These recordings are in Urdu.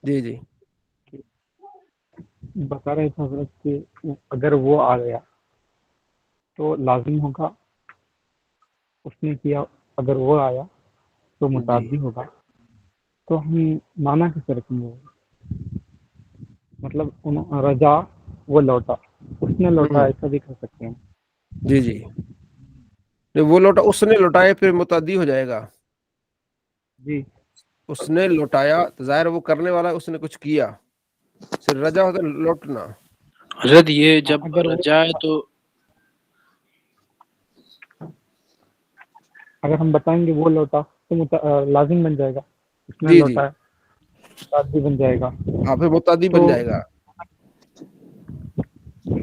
جی جی بتا رہے تھے حضرت کہ اگر وہ آ گیا تو لازم ہوگا اس نے کیا، اگر وہ آیا تو جی متعدی ہوگا، تو ہم مانا کیسے رکھیں گے؟ مطلب رجا وہ لوٹا، اس نے لوٹا، ایسا بھی کر سکتے ہیں. جی جی وہ لوٹا، اس نے لوٹائے پھر متعدی ہو جائے گا. جی اس نے لوٹایا تو ظاہر وہ کرنے والا اس نے کچھ کیا، صرف رجا ہوتا ہے لوٹنا. حضرت یہ جب اگر وہ رجا ہے تو اگر ہم بتائیں گے وہ لوٹا تو لازم بن جائے گا، اس نے جی جی لوٹا ہے متعدی بن جائے گا. ہاں پھر متعدی تو بن جائے گا.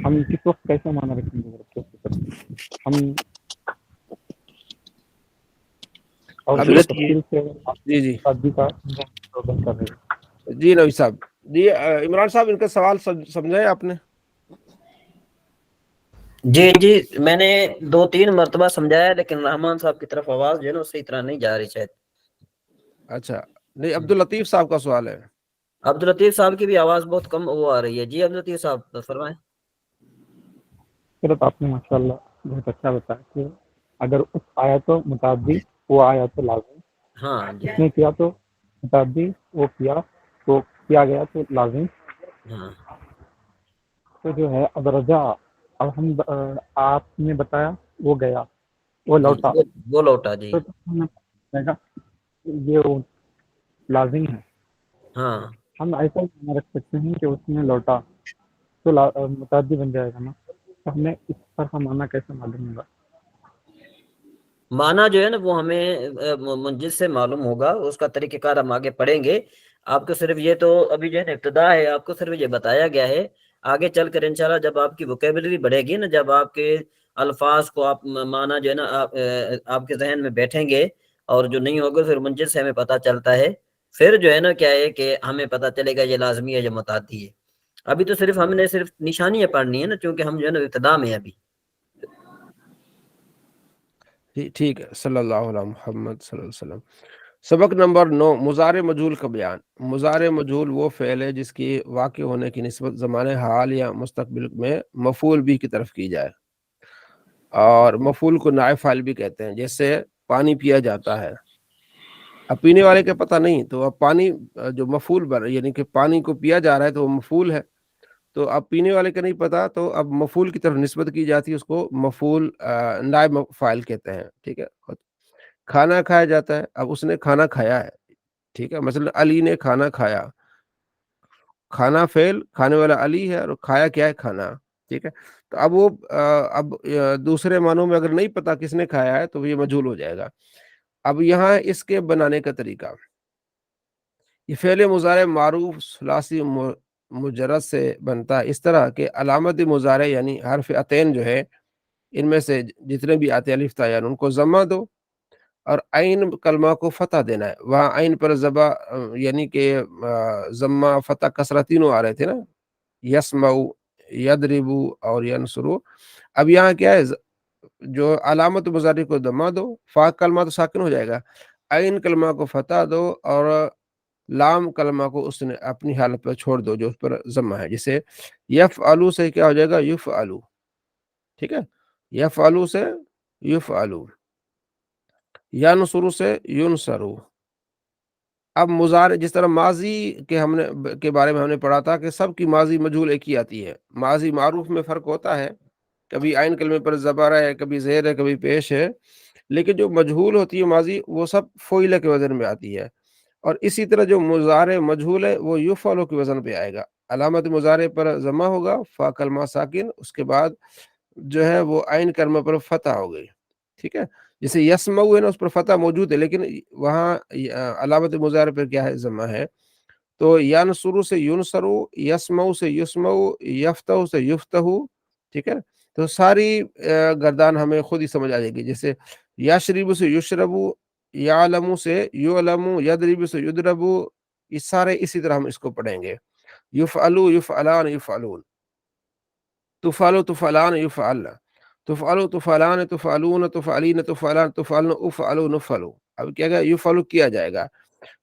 ہم کس وقت کیسے مانا رکھیں گے؟ ہم اور بھی حضرت یہ تفصیل سے جی جی شادی کا روشن کر رہے ہیں. جی نبی صاحب. جی عمران صاحب ان کا سوال سمجھا آپ نے؟ جی جی میں نے 2-3 مرتبہ سمجھایا، لیکن رحمان صاحب کی طرف آواز جو ہے نا صحیح طرح نہیں جا رہی شاید. اچھا نہیں، عبداللطیف صاحب کا سوال ہے. عبداللطیف صاحب کی بھی آواز بہت کم وہ آ رہی ہے. جی عبداللطیف صاحب فرمائیں. صرف آپ نے ماشاء اللہ بہت اچھا بتایا کہ اگر اس آیا تو متعدی، وہ آیا تو لازم، ہاں جی اس نے کیا تو متعدی، وہ کیا تو کیا گیا تو لازم. ہاں تو جو ہے اب رجا، اب ہم آپ نے بتایا وہ گیا، وہ جی لوٹا، وہ لوٹا. جی تو ہمیں کہے گا یہ لازم ہے. ہاں ہم ایسا ہی مانا رکھ سکتے ہیں کہ اس نے لوٹا تو متعدی بن جائے گا نا. تو ہمیں اس پر کا مانا کیسے معلوم ہوگا؟ معنی جو ہے نا وہ ہمیں منجز سے معلوم ہوگا، اس کا طریقہ کار ہم آگے پڑھیں گے. آپ کو صرف یہ تو ابھی جو ہے نا ابتدا ہے، آپ کو صرف یہ بتایا گیا ہے. آگے چل کر انشاءاللہ جب آپ کی ووکیبلری بڑھے گی نا، جب آپ کے الفاظ کو آپ معنی جو ہے نا آپ کے ذہن میں بیٹھیں گے، اور جو نہیں ہوگا پھر منجز سے ہمیں پتہ چلتا ہے. پھر جو ہے نا کیا ہے کہ ہمیں پتہ چلے گا یہ لازمی ہے یا متعدی ہے. ابھی تو صرف ہم نے صرف نشانیاں پڑھنی ہے نا، چونکہ ہم جو ہے نا ابتدا میں ابھی. جی ٹھیک ہے. صلی اللہ علیہ محمد صلی اللہ علیہ وسلم. سبق نمبر 9، مضارع مجہول کا بیان. مضارع مجہول وہ فعل ہے جس کی واقع ہونے کی نسبت زمان حال یا مستقبل میں مفعول بھی کی طرف کی جائے، اور مفعول کو نائب فاعل بھی کہتے ہیں. جیسے پانی پیا جاتا ہے، اب پینے والے کا پتہ نہیں، تو اب پانی جو مفعول بن یعنی کہ پانی کو پیا جا رہا ہے تو وہ مفعول ہے. تو اب پینے والے کا نہیں پتا، تو اب مفعول کی طرف نسبت کی جاتی ہے، اس کو مفعول نائب فاعل کہتے ہیں. ٹھیک ہے. کھانا کھایا جاتا ہے، اب اس نے کھانا کھایا ہے. ٹھیک ہے. مثلا علی نے کھانا کھایا، کھانا فعل، کھانے والا علی ہے، اور کھایا کیا ہے؟ کھانا. ٹھیک ہے. تو اب وہ اب دوسرے معنوں میں اگر نہیں پتا کس نے کھایا ہے تو یہ مجہول ہو جائے گا. اب یہاں اس کے بنانے کا طریقہ، یہ فعل مضارع معروف ثلاثی مجرد سے بنتا ہے اس طرح کہ علامت مضارع یعنی حرف عطین جو ہے، ان میں سے جتنے بھی آتے ہیں الف تا یا ان کو ضمہ دو، اور عین کلمہ کو فتح دینا ہے. وہاں عین پر زبا یعنی کہ ضمہ فتح کسرہ تینوں آ رہے تھے نا، یسمعو، یضربو اور ینصرو. اب یہاں کیا ہے، جو علامت مضارع کو ضمہ دو، فا کلمہ تو ساکن ہو جائے گا، عین کلمہ کو فتح دو، اور لام کلمہ کو اس نے اپنی حالت پر چھوڑ دو جو اس پر ضمہ ہے. جسے یفعلو سے کیا ہو جائے گا؟ یفعلو. ٹھیک ہے. یفعلو سے یفعلو، ینصرو سے ینصرو. اب مضارع جس طرح ماضی کے بارے میں ہم نے پڑھا تھا کہ سب کی ماضی مجہول ایک ہی آتی ہے. ماضی معروف میں فرق ہوتا ہے، کبھی عین کلمے پر زبر ہے، کبھی زیر ہے، کبھی پیش ہے، لیکن جو مجہول ہوتی ہے ماضی وہ سب فعیلہ کے وزن میں آتی ہے. اور اسی طرح جو مضارع مجہول ہے وہ یفعلو کے وزن پہ آئے گا. علامت مضارع پر ضمہ ہوگا، فا کلمہ ساکن، اس کے بعد جو ہے وہ عین کلمہ پر فتح ہو گئی. ٹھیک ہے. جیسے یسمعو ہے نا، اس پر فتح موجود ہے لیکن وہاں علامت مضارع پر کیا ہے؟ ضمہ ہے. تو ینصرو سے ینصرو، یسمعو سے یسمعو، یفتح سے یفتح. ٹھیک ہے. تو ساری گردان ہمیں خود ہی سمجھ آ جائے گی. جیسے یشرب سے یشربو، یعلم سے یعلم، یضرب سے یضرب، یہ سارے اسی طرح ہم اس کو پڑھیں گے. یفعلو، یفعلان، یفعلون. تفعلو، تفعلان، یفعل. تفعلو، تفعلان، تفعلون، تفعلین، تفعلان، تفعلن، افعلو، نفعلو. اب کیا گیا؟ یفعلو کیا جائے گا.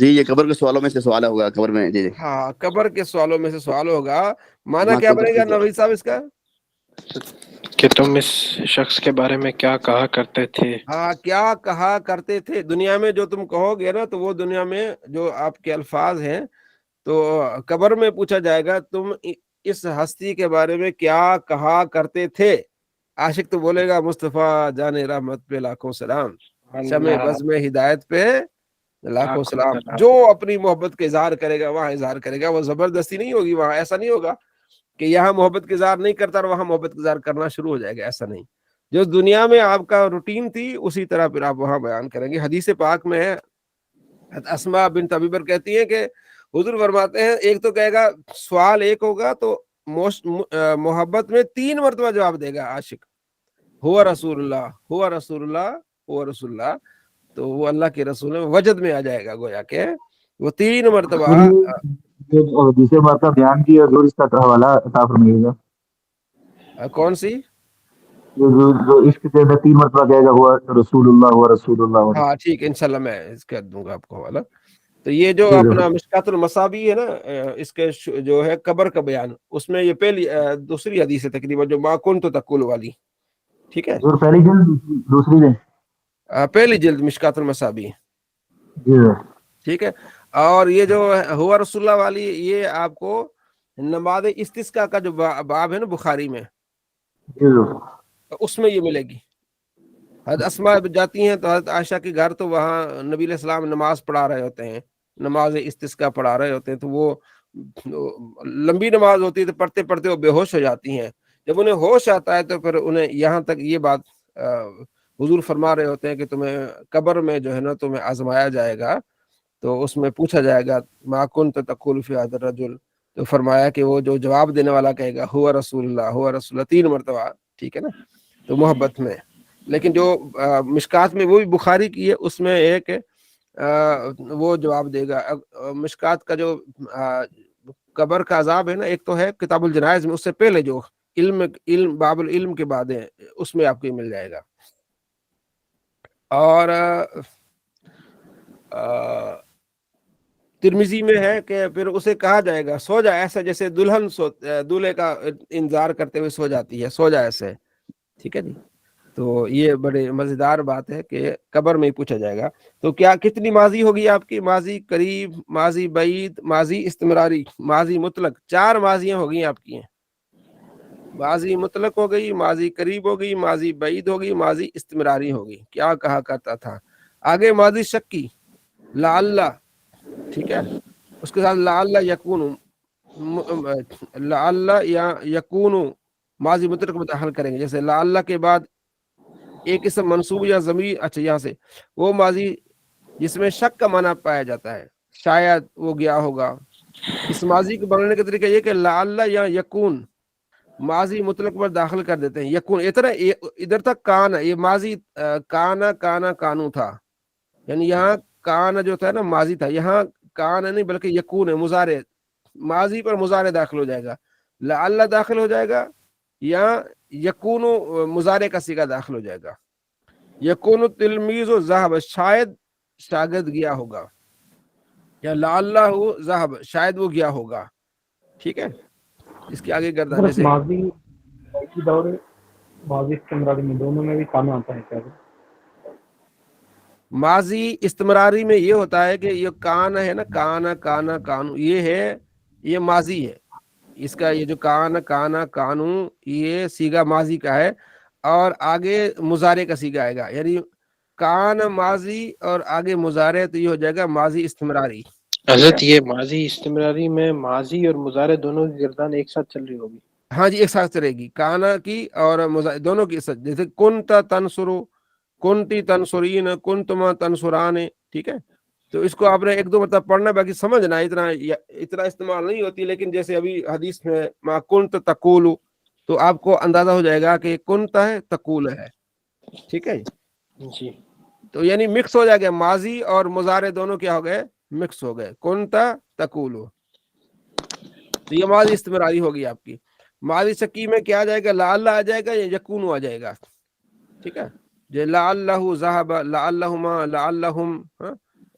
جی یہ قبر کے سوالوں میں سے سوال ہوگا قبر میں. جی جی ہاں قبر کے سوالوں میں سے سوال ہوگا. معنی ماں کیا کون بنے گا تک نوید صاحب اس کا؟ کہ تم اس شخص کے بارے میں کیا کہا کرتے تھے. ہاں کیا کہا کرتے تھے. دنیا میں جو تم کہو گے نا تو وہ دنیا میں جو آپ کے الفاظ ہیں تو قبر میں پوچھا جائے گا تم اس ہستی کے بارے میں کیا کہا کرتے تھے. عاشق تو بولے گا مصطفیٰ جان رحمت پہ لاکھوں سلام، شمع بزم ہدایت پہ لاکھوں سلام. جو اپنی محبت کا اظہار کرے گا وہاں اظہار کرے گا. وہ زبردستی نہیں ہوگی وہاں. ایسا نہیں ہوگا کہ یہاں محبت کا اظہار نہیں کرتا اور وہاں محبت کا اظہار کرنا شروع ہو جائے گا. ایسا نہیں. جو دنیا میں آپ کا روٹین تھی اسی طرح پھر آپ وہاں بیان کریں گے. حدیث پاک میں ہے، اسماء بنت ابی بکر کہتی ہیں کہ حضور فرماتے ہیں ایک تو کہے گا سوال ایک ہوگا تو محبت میں 3 مرتبہ جواب دے گا عاشق، ہوا رسول اللہ، ہوا رسول اللہ، ہوا رسول اللہ. تو وہ اللہ کے رسول میں وجد میں آ جائے گا. گویا کہ وہ 3 مرتبہ. جو دوسرے بات کا بیان کی اور اس کا حوالہ عطا فرمائیے گا. کون سی؟ جو عشق کے اندر 3 مرتبہ کہے گا ہوا رسول اللہ، ہوا رسول اللہ. ہاں ٹھیک ہے انشاءاللہ میں اس کا دوں گا آپ کو حوالہ. تو یہ جو جی اپنا مشکات المصابی ہے نا، اس کے جو ہے قبر کا بیان، اس میں یہ پہلی دوسری حدیث ہے تقریباً جو ما کنت تقول والی. ٹھیک ہے، اور پہلی جلد دوسری دن. پہلی جلد مشکات المصابی. جی ٹھیک ہے. اور یہ جو ہوا رسول اللہ والی یہ آپ کو نماز استسقاء کا جو باب ہے نا بخاری میں، جی اس میں یہ ملے گی. حضرت اسماء جاتی ہیں تو حضرت عائشہ کے گھر، تو وہاں نبی علیہ السلام نماز پڑھا رہے ہوتے ہیں، نماز استسقاء پڑھا رہے ہوتے ہیں. تو وہ لمبی نماز ہوتی ہے تو پڑھتے پڑھتے وہ بے ہوش ہو جاتی ہیں. جب انہیں ہوش آتا ہے تو پھر انہیں یہاں تک یہ بات حضور فرما رہے ہوتے ہیں کہ تمہیں قبر میں جو ہے نا تمہیں آزمایا جائے گا. تو اس میں پوچھا جائے گا ما کنت تقول فی ھذا الرجل. تو فرمایا کہ وہ جو جواب دینے والا کہے گا ہوا رسول اللہ، ہوا رسول اللہ 3 مرتبہ. ٹھیک ہے نا. تو محبت میں. لیکن جو مشکات میں وہ بھی بخاری کی ہے، اس میں ایک وہ جواب دے گا. مشکات کا جو قبر کا عذاب ہے نا، ایک تو ہے کتاب الجنائز میں، اس سے پہلے جو علم باب العلم کے بعد ہے اس میں آپ کو مل جائے گا. اور ترمذی میں ہے کہ پھر اسے کہا جائے گا سو جا، ایسا جیسے دلہن دولہے کا انتظار کرتے ہوئے سو جاتی ہے، سو جا ایسے. ٹھیک ہے جی. تو یہ بڑے مزیدار بات ہے کہ قبر میں ہی پوچھا جائے گا. تو کیا کتنی ماضی ہوگی آپ کی؟ ماضی قریب، ماضی بعید، ماضی استمراری، ماضی مطلق. 4 ماضیاں ہو گئی آپ کی ہیں. ماضی مطلق ہو گئی، ماضی قریب ہو گئی، ماضی بعید ہو گئی، ماضی استمراری ہو گئی. کیا کہا کرتا تھا. آگے ماضی شکی، لعل. ٹھیک ہے. اس کے ساتھ لعل یکون، لعل یا یکون ماضی مطلق میں داخل کریں گے. جیسے لعل کے بعد ایک اسم منصوب یا ضمیر، اچھا یہاں سے وہ ماضی جس میں شک کا معنی پایا جاتا ہے، شاید وہ گیا ہوگا. اس ماضی کو بنانے کا طریقہ یہ کہ لعل یا یکون ماضی مطلق پر داخل کر دیتے ہیں. یکون ادھر تک کان، یہ ماضی کانا کانا کانو تھا، یعنی یہاں کان جو تھا نا ماضی تھا، یہاں کان نہیں بلکہ یکون ہے، مضارع. ماضی پر مضارع داخل ہو جائے گا، لعل داخل ہو جائے گا، یا یکون مضارع کا صیغہ داخل ہو جائے گا. یکون التلمیذ ذهب، شاید شاگرد گیا ہوگا، یا لعلہ ذهب شاید وہ گیا ہوگا. ٹھیک ہے. اس کے آگے گردان جیسے ماضی کی دور، ماضی استمراری میں دونوں میں بھی کام آتا ہے کیا؟ ماضی استمراری میں یہ ہوتا ہے کہ یہ کان ہے نا، کانا کانا کانو، یہ ہے، یہ ماضی ہے. اس کا یہ جو کان کانا کانو یہ صیغہ ماضی کا ہے، اور آگے مضارع کا صیغہ آئے گا. یعنی کان ماضی اور آگے مضارع، تو یہ ہو جائے گا ماضی استمراری. حضرت یہ ماضی استمراری میں ماضی اور مضارع دونوں کی گردان ایک ساتھ چل رہی ہوگی. ہاں جی ایک ساتھ چلے گی، کانا کی اور دونوں کی ساتھ. جیسے کنتا تنصرو، کنتی تنصرین، کنتما تنصران. ٹھیک ہے. تو اس کو آپ نے 1-2 مرتبہ پڑھنا، باقی سمجھنا، اتنا استعمال نہیں ہوتی. لیکن جیسے ابھی حدیث میں ما کنت تقول، تو آپ کو اندازہ ہو جائے گا کہ کنتا ہے تقول ہے. ٹھیک ہے. جی. تو یعنی مکس ہو جائے گا، ماضی اور مضارع دونوں کیا ہو گئے؟ مکس ہو گئے. کنتا تقول، تو یہ ماضی استمراری ہوگی آپ کی. ماضی شکی میں کیا آ جائے گا؟ لعل آ جائے گا یا یکون آ جائے گا. ٹھیک ہے. جو لعلہ ذهب، لعلہما، لعلہم،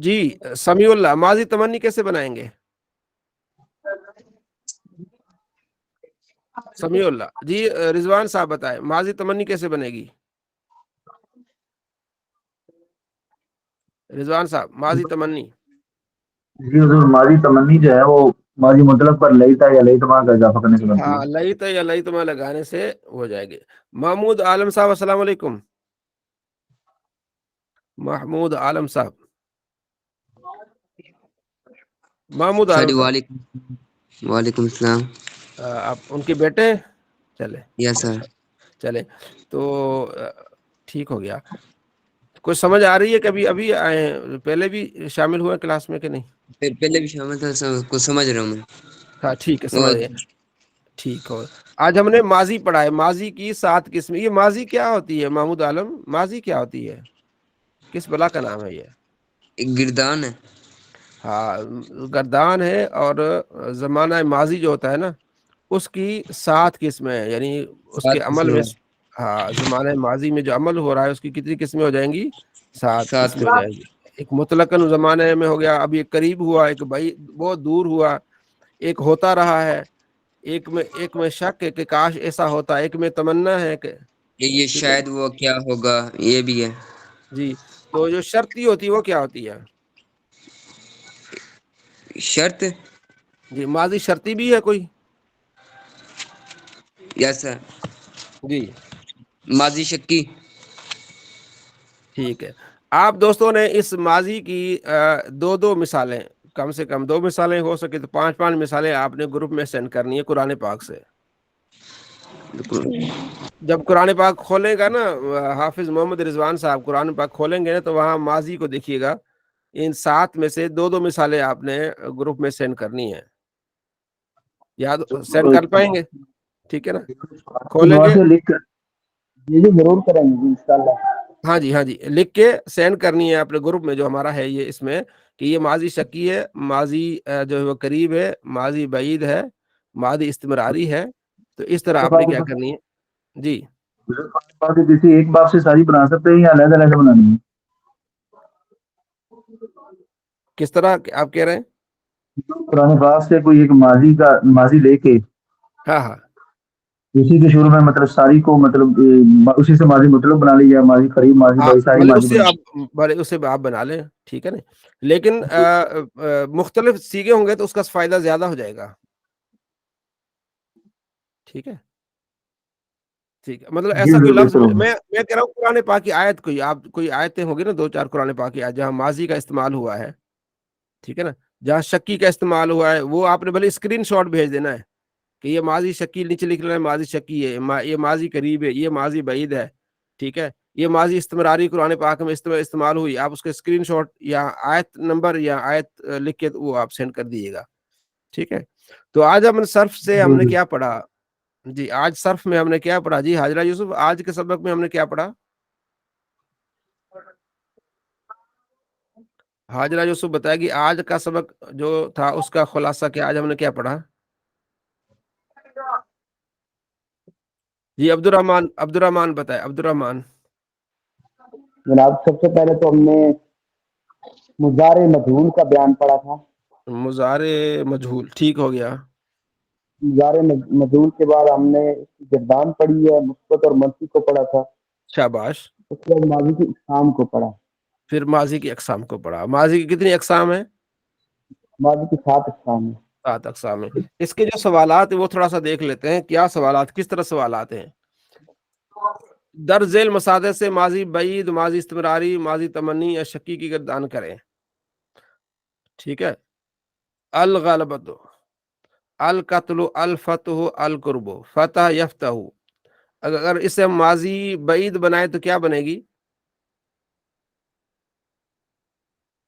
جی سمیع اللہ ماضی تمنی کیسے بنائیں گے؟ سمیع اللہ جی رضوان صاحب بتائیں ماضی تمنی کیسے بنے گی؟ رضوان صاحب ماضی تمنی. جی حضور ماضی تمنی جو ہے وہ ماضی مطلب پر لیتا یا لیتما کا اضافہ کرنے سے بنتی ہاں ہے. لیت یا لیتما لگانے سے ہو جائے گی. محمود عالم صاحب السلام علیکم. محمود عالم صاحب. محمود عالم سر صاحب وعلیکم السلام. آپ ان کے بیٹے ہیں؟ چلے یس سر. چلے تو ٹھیک ہو گیا. کچھ سمجھ آ رہی ہے کہ ابھی آئے ہیں پہلے بھی شامل ہوئے کلاس میں کہ نہیں؟ پہلے بھی شامل تھا سر کچھ سمجھ رہا ہوں میں. ہاں ٹھیک ہے وہ سمجھ گئے. ٹھیک ہو. آج ہم نے ماضی پڑھا ہے. ماضی کی 7 قسمیں. یہ ماضی کیا ہوتی ہے محمود عالم؟ ماضی کیا ہوتی ہے؟ کس بلا کا نام ہے یہ؟ ایک گردان ہے. ہاں گردان ہے. اور زمانہ ماضی جو ہوتا ہے نا اس کی 7 قسمیں ہیں. یعنی اس 7 کے عمل قسمیں. میں ہاں زمانہ ماضی میں جو عمل ہو رہا ہے اس کی کتنی قسمیں ہو جائیں گی؟ 7 قسمیں ہو جائیں گی. ایک مطلقاً زمانے میں ہو گیا. اب ایک قریب ہوا, ایک بہت دور ہوا, ایک ہوتا رہا ہے, ایک میں شک ہے کہ کاش ایسا ہوتا, ایک میں تمنا ہے کہ یہ ٹھیک ہے شاید وہ کیا ہوگا یہ بھی ہے. جی. تو جو شرطی ہوتی ہے وہ کیا ہوتی ہے؟ شرط. جی ماضی شرطی بھی ہے کوئی؟ یس سر. جی ماضی شکی. ٹھیک ہے. آپ دوستوں نے اس ماضی کی 2 مثالیں, کم سے کم 2 مثالیں, ہو سکے تو 5 مثالیں آپ نے گروپ میں سینڈ کرنی ہے قرآن پاک سے. جب قرآن پاک کھولے گا نا حافظ محمد رضوان صاحب قرآن پاک کھولیں گے نا تو وہاں ماضی کو دیکھیے گا. ان 7 میں سے 2 مثالیں آپ نے گروپ میں سینڈ کرنی ہے. یاد سینڈ کر پائیں گے؟ ٹھیک ہے نا. کھولیں وہاں گے. سے لکھ کر جی ضرور کریں گے انشاءاللہ. ہاں جی لکھ کے سینڈ کرنی ہے اپنے گروپ میں جو ہمارا ہے یہ, اس میں کہ یہ ماضی شکی ہے, ماضی جو ہے وہ قریب ہے, ماضی بعید ہے, ماضی استمراری ہے. تو اس طرح آپ نے کیا کرنی ہے. جی کسی ایک باب سے ساری بنا سکتے ہیں یا علیحدہ علیحدہ بنانی ہے؟ کس طرح آپ کہہ رہے ہیں؟ قرآن پاک سے کوئی ایک ماضی لے کے ہاں اسی کے شروع میں مطلب ساری کو مطلب اسی سے ماضی مطلب بنا لی, یا ماضی قریب ماضی ہاں بھائی ساری بھلے ماضی اس سے بنا آپ بنا لیں. ٹھیک ہے نا. لیکن مختلف سیگے ہوں گے تو اس کا فائدہ زیادہ ہو جائے گا. ٹھیک ہے. ٹھیک ہے. مطلب جی ایسا کوئی ضرور لفظ بہتر ہوگا. میں کہہ رہا ہوں قرآن پاک کی آیت کوئی آیتیں ہوں گی نا 2-4 قرآن پاک کی آیت جہاں ماضی کا استعمال ہوا ہے. ٹھیک ہے نا. جہاں شکی کا استعمال ہوا ہے وہ آپ نے بھلے اسکرین شاٹ بھیج دینا ہے کہ یہ ماضی شکی نیچے لکھ لینا ہے ماضی شکی ہے, یہ ماضی قریب ہے, یہ ماضی بعید ہے. ٹھیک ہے. یہ ماضی استمراری قرآن پاک میں استعمال ہوئی. آپ اس کے اسکرین شاٹ یا آیت نمبر یا آیت لکھ کے وہ آپ سینڈ کر دیجیے گا. ٹھیک ہے. تو آج ہم صرف سے ہم نے کیا پڑھا؟ جی آج صرف میں ہم نے کیا پڑھا؟ جی حاجرہ یوسف آج کے سبق میں ہم نے کیا پڑھا؟ حاجرہ یوسف بتائے گی آج کا سبق جو تھا اس کا خلاصہ کیا, آج ہم نے کیا پڑھا؟ جی عبدالرحمان بتائے. عبدالرحمان. جناب سب سے پہلے تو ہم نے مضارع مجہول کا بیان پڑھا تھا. مضارع مجہول ٹھیک ہو گیا. مضارع مجہول کے بعد ہم نے اس کی گردان پڑھی ہے, مثبت اور منفی کو پڑھا تھا. شاباش. اس کے بعد ماضی کی اقسام کو پڑھا. پھر ماضی کی اقسام کو پڑھا. ماضی کی کتنی اقسام ہیں؟ ماضی کی 7 اقسام ہیں. 7 اقسام ہیں. اس کے جو سوالات ہیں وہ تھوڑا سا دیکھ لیتے ہیں. کیا سوالات, کس طرح سوالات ہیں؟ در ذیل مسادے سے ماضی بعید, ماضی استمراری, ماضی تمنی یا شکی کی گردان کریں. ٹھیک ہے. الغلبۃ, القتل, الفتح, القرب, فتح یفتح. اگر اسے ماضی بعید بنائے تو کیا بنے گی؟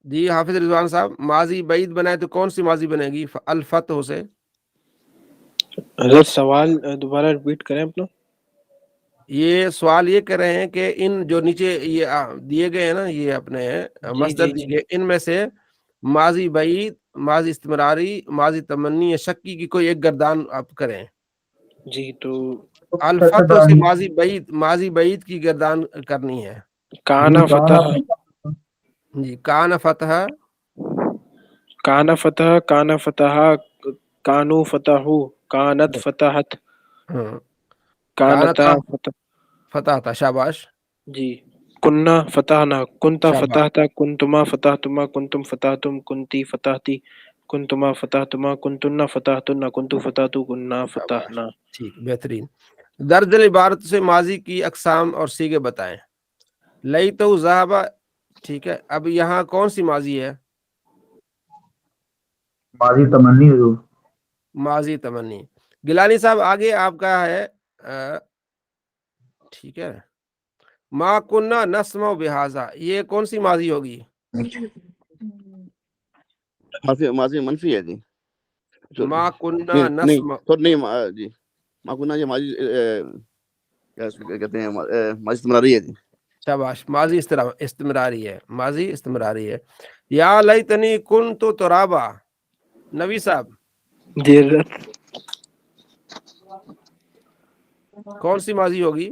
جی حافظ رضوان صاحب ماضی بعید بنائے تو کون سی ماضی بنے گی الفتح سے؟ حضرت سوال دوبارہ ریپیٹ کریں اپنا. یہ سوال یہ کر رہے ہیں کہ ان جو نیچے یہ دیے گئے ہیں نا یہ اپنے مصدر دیے گئے, ان میں سے ماضی بعید, ماضی استمراری, ماضی تمنی یا شکی کی کوئی ایک گردان آپ کریں. جی تو الفتح سے ماضی بعید کی گردان کرنی ہے. کانا فتح جی کان فتح کانا فتح، کانا فتح، کانو فتحو، کانت فتحت، ہاں کانتا کانتا فتح. فتح تھا شاباش جی کننا فتحنا، کنتا شاباش فتحتا، کنتما فتحتما، کنتم فتحتم، کنتی فتحتی، کنتما فتحتما، کنتن فتحتن، کنتو فتحتو، کننا شاباش فتحنا. ٹھیک بہترین. درج عبارت سے ماضی کی اقسام اور سیغے بتائیں. لیتو ذہبا، ٹھیک ہے. اب یہاں کون سی ماضی ہے؟ ماضی تمنی حضور. ماضی تمنی. گیلانی صاحب آگے آپ کا ہے ٹھیک ہے ما کننا نسمع بہذا، یہ کون سی ماضی ہوگی؟ ماضی منفی ہے جی. ما کننا نہیں نہیں نسمع. سر نہیں جی ماکونا یہ ماضی کیا اس کو کہتے ہیں ماضی استمراری ہے جی. شاباش ماضی استمراری ہے، ماضی استمراری ہے. یا لیتنی کنت ترابا. نبی صاحب دیر کون سی ماضی ہوگی؟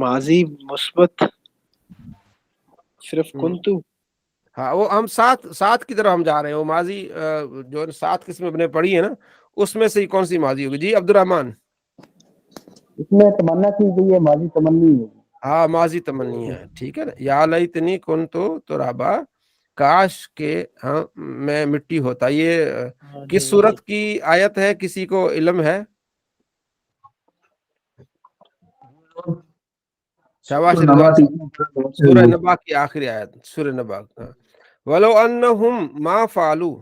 ماضی مثبت صرف کنتو. ہاں وہ ہم سات کی طرف ہم جا رہے ہیں. وہ ماضی جو 7 قسمیں اپنے پڑھی ہے نا، اس میں سے کون سی ماضی ہوگی؟ جی عبد الرحمان. اس میں تمنا کی گئی ہے، ماضی تمنی ہے. ہاں ماضی تمنی ہے، ٹھیک ہے نا. یا لیتنی کنت ترابا، کاش کے ہاں میں مٹی ہوتا. یہ کس صورت کی آیت ہے؟ کسی کو علم ہے؟ شاباش رضوان صاحب. سورہ نبا کی آخری آیت، سورہ نبا. ولو انہم ما فعلوا،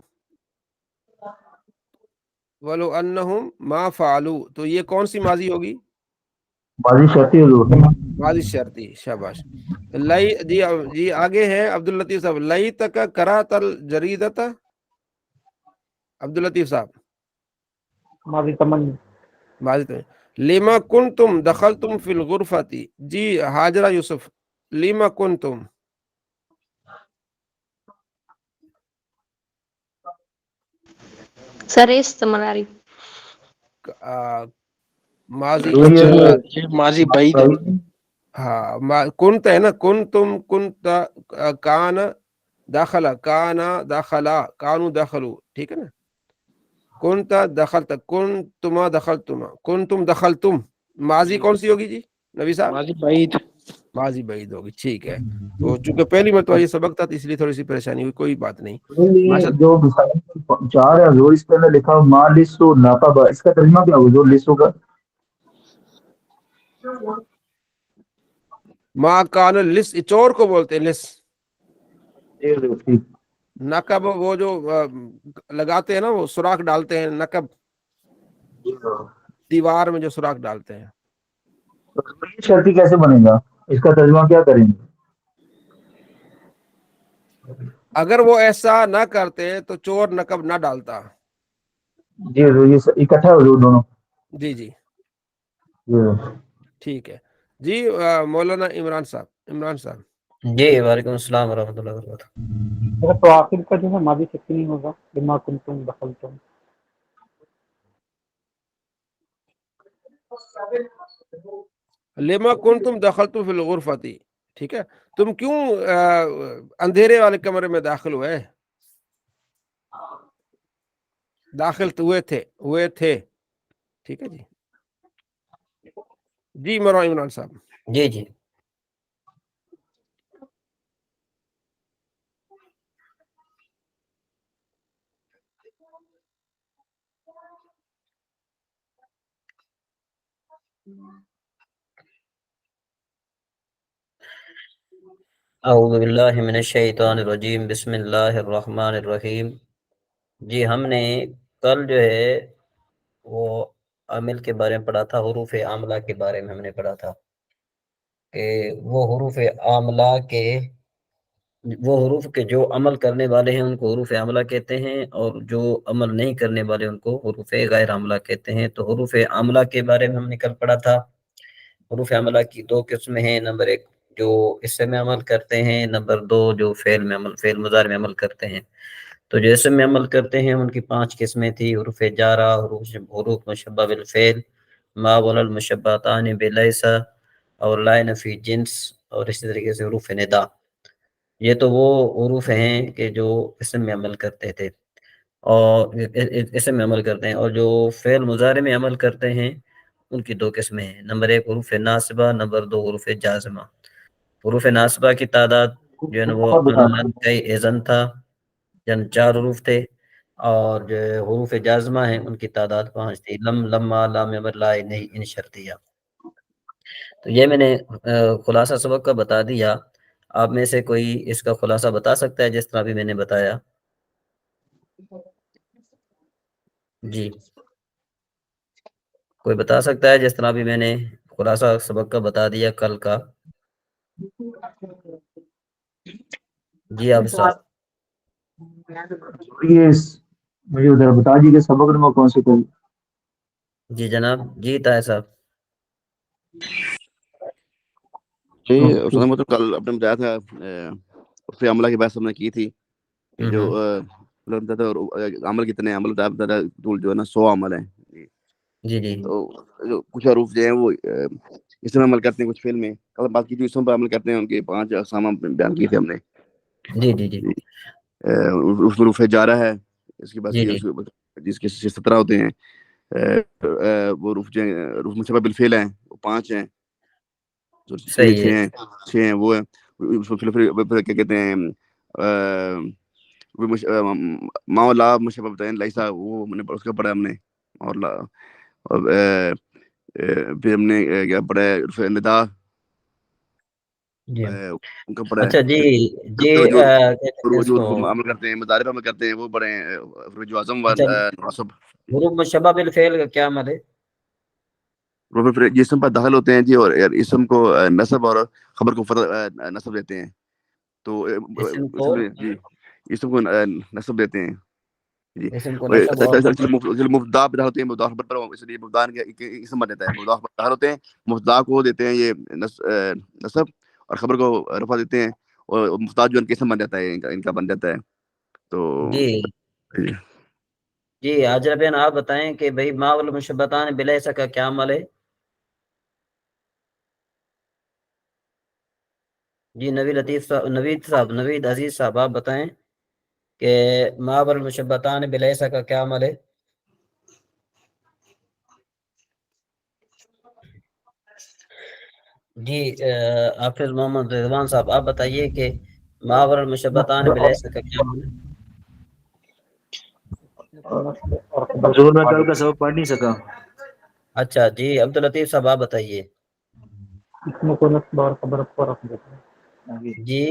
ولو انہم ما فعلوا، تو یہ کون سی ماضی ہوگی؟ ماضی شرطی حضور. ماضی شرطی. شاباش. جی آگے ہے عبد اللطیف صاحب. لئی تک کرات الجریدت. عبد اللطیف صاحب ماضی تمنی. ماضی تو لیما کنتم دخلتم فی الغرفتی. جی حاجرہ یوسف لیما کنتم. سر استمراری. ماضی استمراری. یہ ماضی بعید ہے. ہاں کنت ہے نا. کنتم کنت کان داخلہ کانا داخلہ کانو داخلو، ٹھیک ہے نا. کنت دخلت کنتما دخلتما کنتم دخلتم. ماضی کون سی ہوگی جی نبی صاحب؟ ماضی بعید. ماضی بعید ہوگی، ٹھیک ہے. تو چونکہ پہلی مرتبہ یہ سبق تھا تو اس لیے تھوڑی سی پریشانی ہوئی، کوئی بات نہیں. یہ جو مثال 4 ہے حضور، اس کے اندر لکھا ما لسو ناپابا، اس کا ترجمہ کیا حضور لسو کا؟ ماں کان لس، چور کو بولتے ہیں لس. ٹھیک. نقب وہ جو لگاتے ہیں نا، وہ سوراخ ڈالتے ہیں. نقب دیوار میں جو سوراخ ڈالتے ہیں. یہ شرطی کیسے بنے گا؟ اس کا ترجمہ کیا کریں گے؟ اگر وہ ایسا نہ کرتے تو چور نقب نہ ڈالتا. جی حضور یہ اکٹھا حضور دونوں. جی جی جی ٹھیک ہے. جی مولانا عمران صاحب. جی وعلیکم السلام ورحمۃ اللہ وبرکاتہ. تو آخر کا جو ہے ماضی شکل نہیں ہوگا. بما کنتم دخلتم. لما کنتم دخلتم فی الغرفتی، ٹھیک ہے. تم کیوں اندھیرے والے کمرے میں داخل ہوئے؟ داخل تو ہوئے تھے، ٹھیک ہے جی. جی مولانا عمران صاحب. جی جی اعوذ باللہ من الشیطان الرجیم، بسم اللہ الرحمن الرحیم. جی ہم نے کل جو ہے وہ عامل کے بارے میں پڑھا تھا، حروف عاملہ کے بارے میں ہم نے پڑھا تھا کہ وہ حروف عاملہ کے وہ حروف کے جو عمل کرنے والے ہیں ان کو حروف عاملہ کہتے ہیں، اور جو عمل نہیں کرنے والے ان کو حروف غیر عاملہ کہتے ہیں. تو حروف عاملہ کے بارے میں ہم نے کل پڑھا تھا. حروف عاملہ کی 2 قسمیں ہیں. نمبر 1 جو اسم میں عمل کرتے ہیں، نمبر 2 جو فعل مضارع میں عمل کرتے ہیں. تو جو اسم میں عمل کرتے ہیں ان کی 5 قسمیں تھی: حروف جارہ، حروف مشبہ بالفعل، ما ولا المشبہتان بلیس، اور لائن فی جنس، اور اسی طریقے سے حروف ندا، یہ تو وہ حروف ہیں کہ جو اسم میں عمل کرتے تھے اور اسم میں عمل کرتے ہیں، اور جو فعل مضارع میں عمل کرتے ہیں ان کی دو قسمیں ہیں، نمبر 1 حروف ناصبہ، نمبر 2 حروف جازمہ۔ حروف ناصبہ کی تعداد جو ہے نا وہ لن کئی ایزن تھا، یعنی 4 حروف تھے، اور جو حروف جازمہ ہیں ان کی تعداد 5 تھی، لم، لما، لام امر، لا، نہیں، ان شرطیہ۔ تو یہ میں نے خلاصہ سبق کا بتا دیا، آپ میں سے کوئی اس کا خلاصہ بتا سکتا ہے جس طرح بھی میں نے بتایا؟ جی کوئی بتا سکتا ہے جس طرح بھی میں نے خلاصہ سبق کا بتا دیا کل کا؟ جی آپ صاحب یہ مجھے ذرا بتا دیجیے کہ سبق نمبر کون سے کوئی؟ جی جناب، جی طاہر صاحب۔ جی استاد محترم، کل آپ نے بتایا تھا اس پہ عملہ کی بحث ہم نے کی تھی کہ جو عمل کتنے عمل ٹول جو ہے نا 100 عمل ہیں۔ جی جی تو جو کچھ حروف جو ہیں وہ اسم عمل کرتے ہیں، کچھ فعل میں، کل بات کی تھی اسم پر عمل کرتے ہیں، ان کے 5 اقسام بیان کیے تھے ہم نے۔ جی جی جی اس حروف جارہ ہے، اس کی بات جی کی، جس کے 17 ہوتے ہیں۔ وہ حروف مشبہ بالفعل ہیں، وہ 5 ہیں، صحیح ہے۔ 6 ہیں وہ ہیں۔ پھر کیا کہتے ہیں ما لا مشبہ بتائیں لائسا، وہ ہم نے اس کا پڑھا ہم نے، اور پھر ہم نے کیا پڑھا ہے ندا جی ان کا پڑھا اچھا جی جی ہے۔ جو کہتے ہیں اس جو کو، عمل کرتے ہیں، مضارع پہ عمل کرتے ہیں، وہ پڑھے ہیں جو اعظم و اچھا نصب۔ حروف مشبہ بالفعل کا کیا عمل ہے؟ پھر اسم پر داخل ہوتے ہیں جی، اور اسم کو نصب اور خبر کو نصب دیتے ہیں۔ تو اسم کو جی اسم کو نصب دیتے ہیں جی، اسم کو نصب اور مبتدا پہ داخل ہوتے ہیں، مبتدا خبر پر، اس لیے مبتدا اسم بن جاتا ہے، مبتدا خبر داخل ہوتے ہیں، مبتدا کو دیتے ہیں یہ نصب، اور خبر کو رفع دیتے ہیں، اور مبتدا جو ان کا اسم بن جاتا ہے، ان کا بن جاتا ہے۔ تو جی جی حاجرہ بہن آپ بتائیں کہ بھئی ما والمشبہتان بلیس کا کیا عمل ہے؟ جی نوید عزیز صاحب آپ بتائیں کہ ما والمشبہتان بلیس کا کیا عمل ہے؟ جی حافظ محمد رضوان صاحب آپ بتائیے کہ ما والمشبہتان بلیس کا کیا عمل ہے؟ حضور میں کل کا سبق پڑھ نہیں سکا۔ اچھا جی عبداللطیف صاحب آپ بتائیے۔ اسم کو نصب اور خبر کو رفع دیتے ہیں۔ جی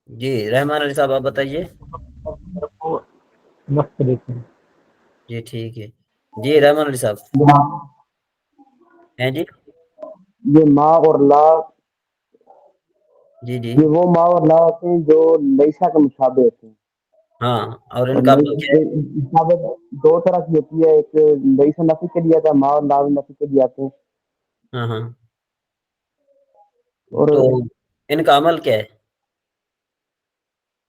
جی رحمان علی صاحب آپ بتائیے۔ خبر کو نصب دیتے ہیں۔ جی ٹھیک ہے جی رحمان علی صاحب ہیں جی یہ ما اور لا، جی جی یہ وہ ما اور لا ہوتے ہیں جو لیسا کے مشابہ ہوتے ہیں۔ ہاں اور ان اور کا عمل کیا ہے؟ مشابہ 2 طرح کی ہوتی ہے، ایک لیسا نفی کے لیے آتا ہے، ما اور لا نفی کے لیے آتے ہیں۔ ہاں ہاں اور تو ان کا عمل کیا ہے؟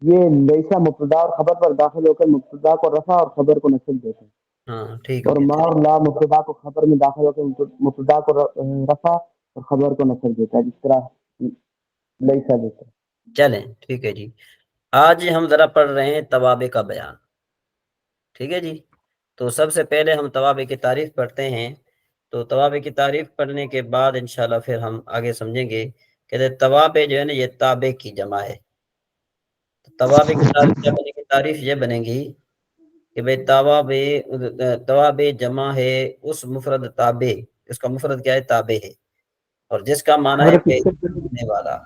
یہ لیسا مبتدا اور خبر پر داخل ہو کر مبتدا کو رفع اور خبر کو نصب دیتے ہیں، ہاں ٹھیک ہے اور ما اور لا مبتدا کو خبر میں داخل ہو کر مبتدا کو رفع اور خبر کو نصب دیتا ہے، جس طرح لیسا دیتا ہے۔ چلیں ٹھیک ہے جی، آج ہم ذرا پڑھ رہے ہیں توابع کا بیان، ٹھیک ہے جی۔ تو سب سے پہلے ہم توابع کی تعریف پڑھتے ہیں، تو توابع کی تعریف پڑھنے کے بعد انشاءاللہ پھر ہم آگے سمجھیں گے کہ توابع جو ہے نا یہ تابع کی جمع ہے۔ توابع کی تعریف یہ بنے گی کہ بھئی توابع جمع ہے اس مفرد تابع، اس کا مفرد کیا ہے؟ تابع ہے، اور جس کا معنی ہے پینے والا۔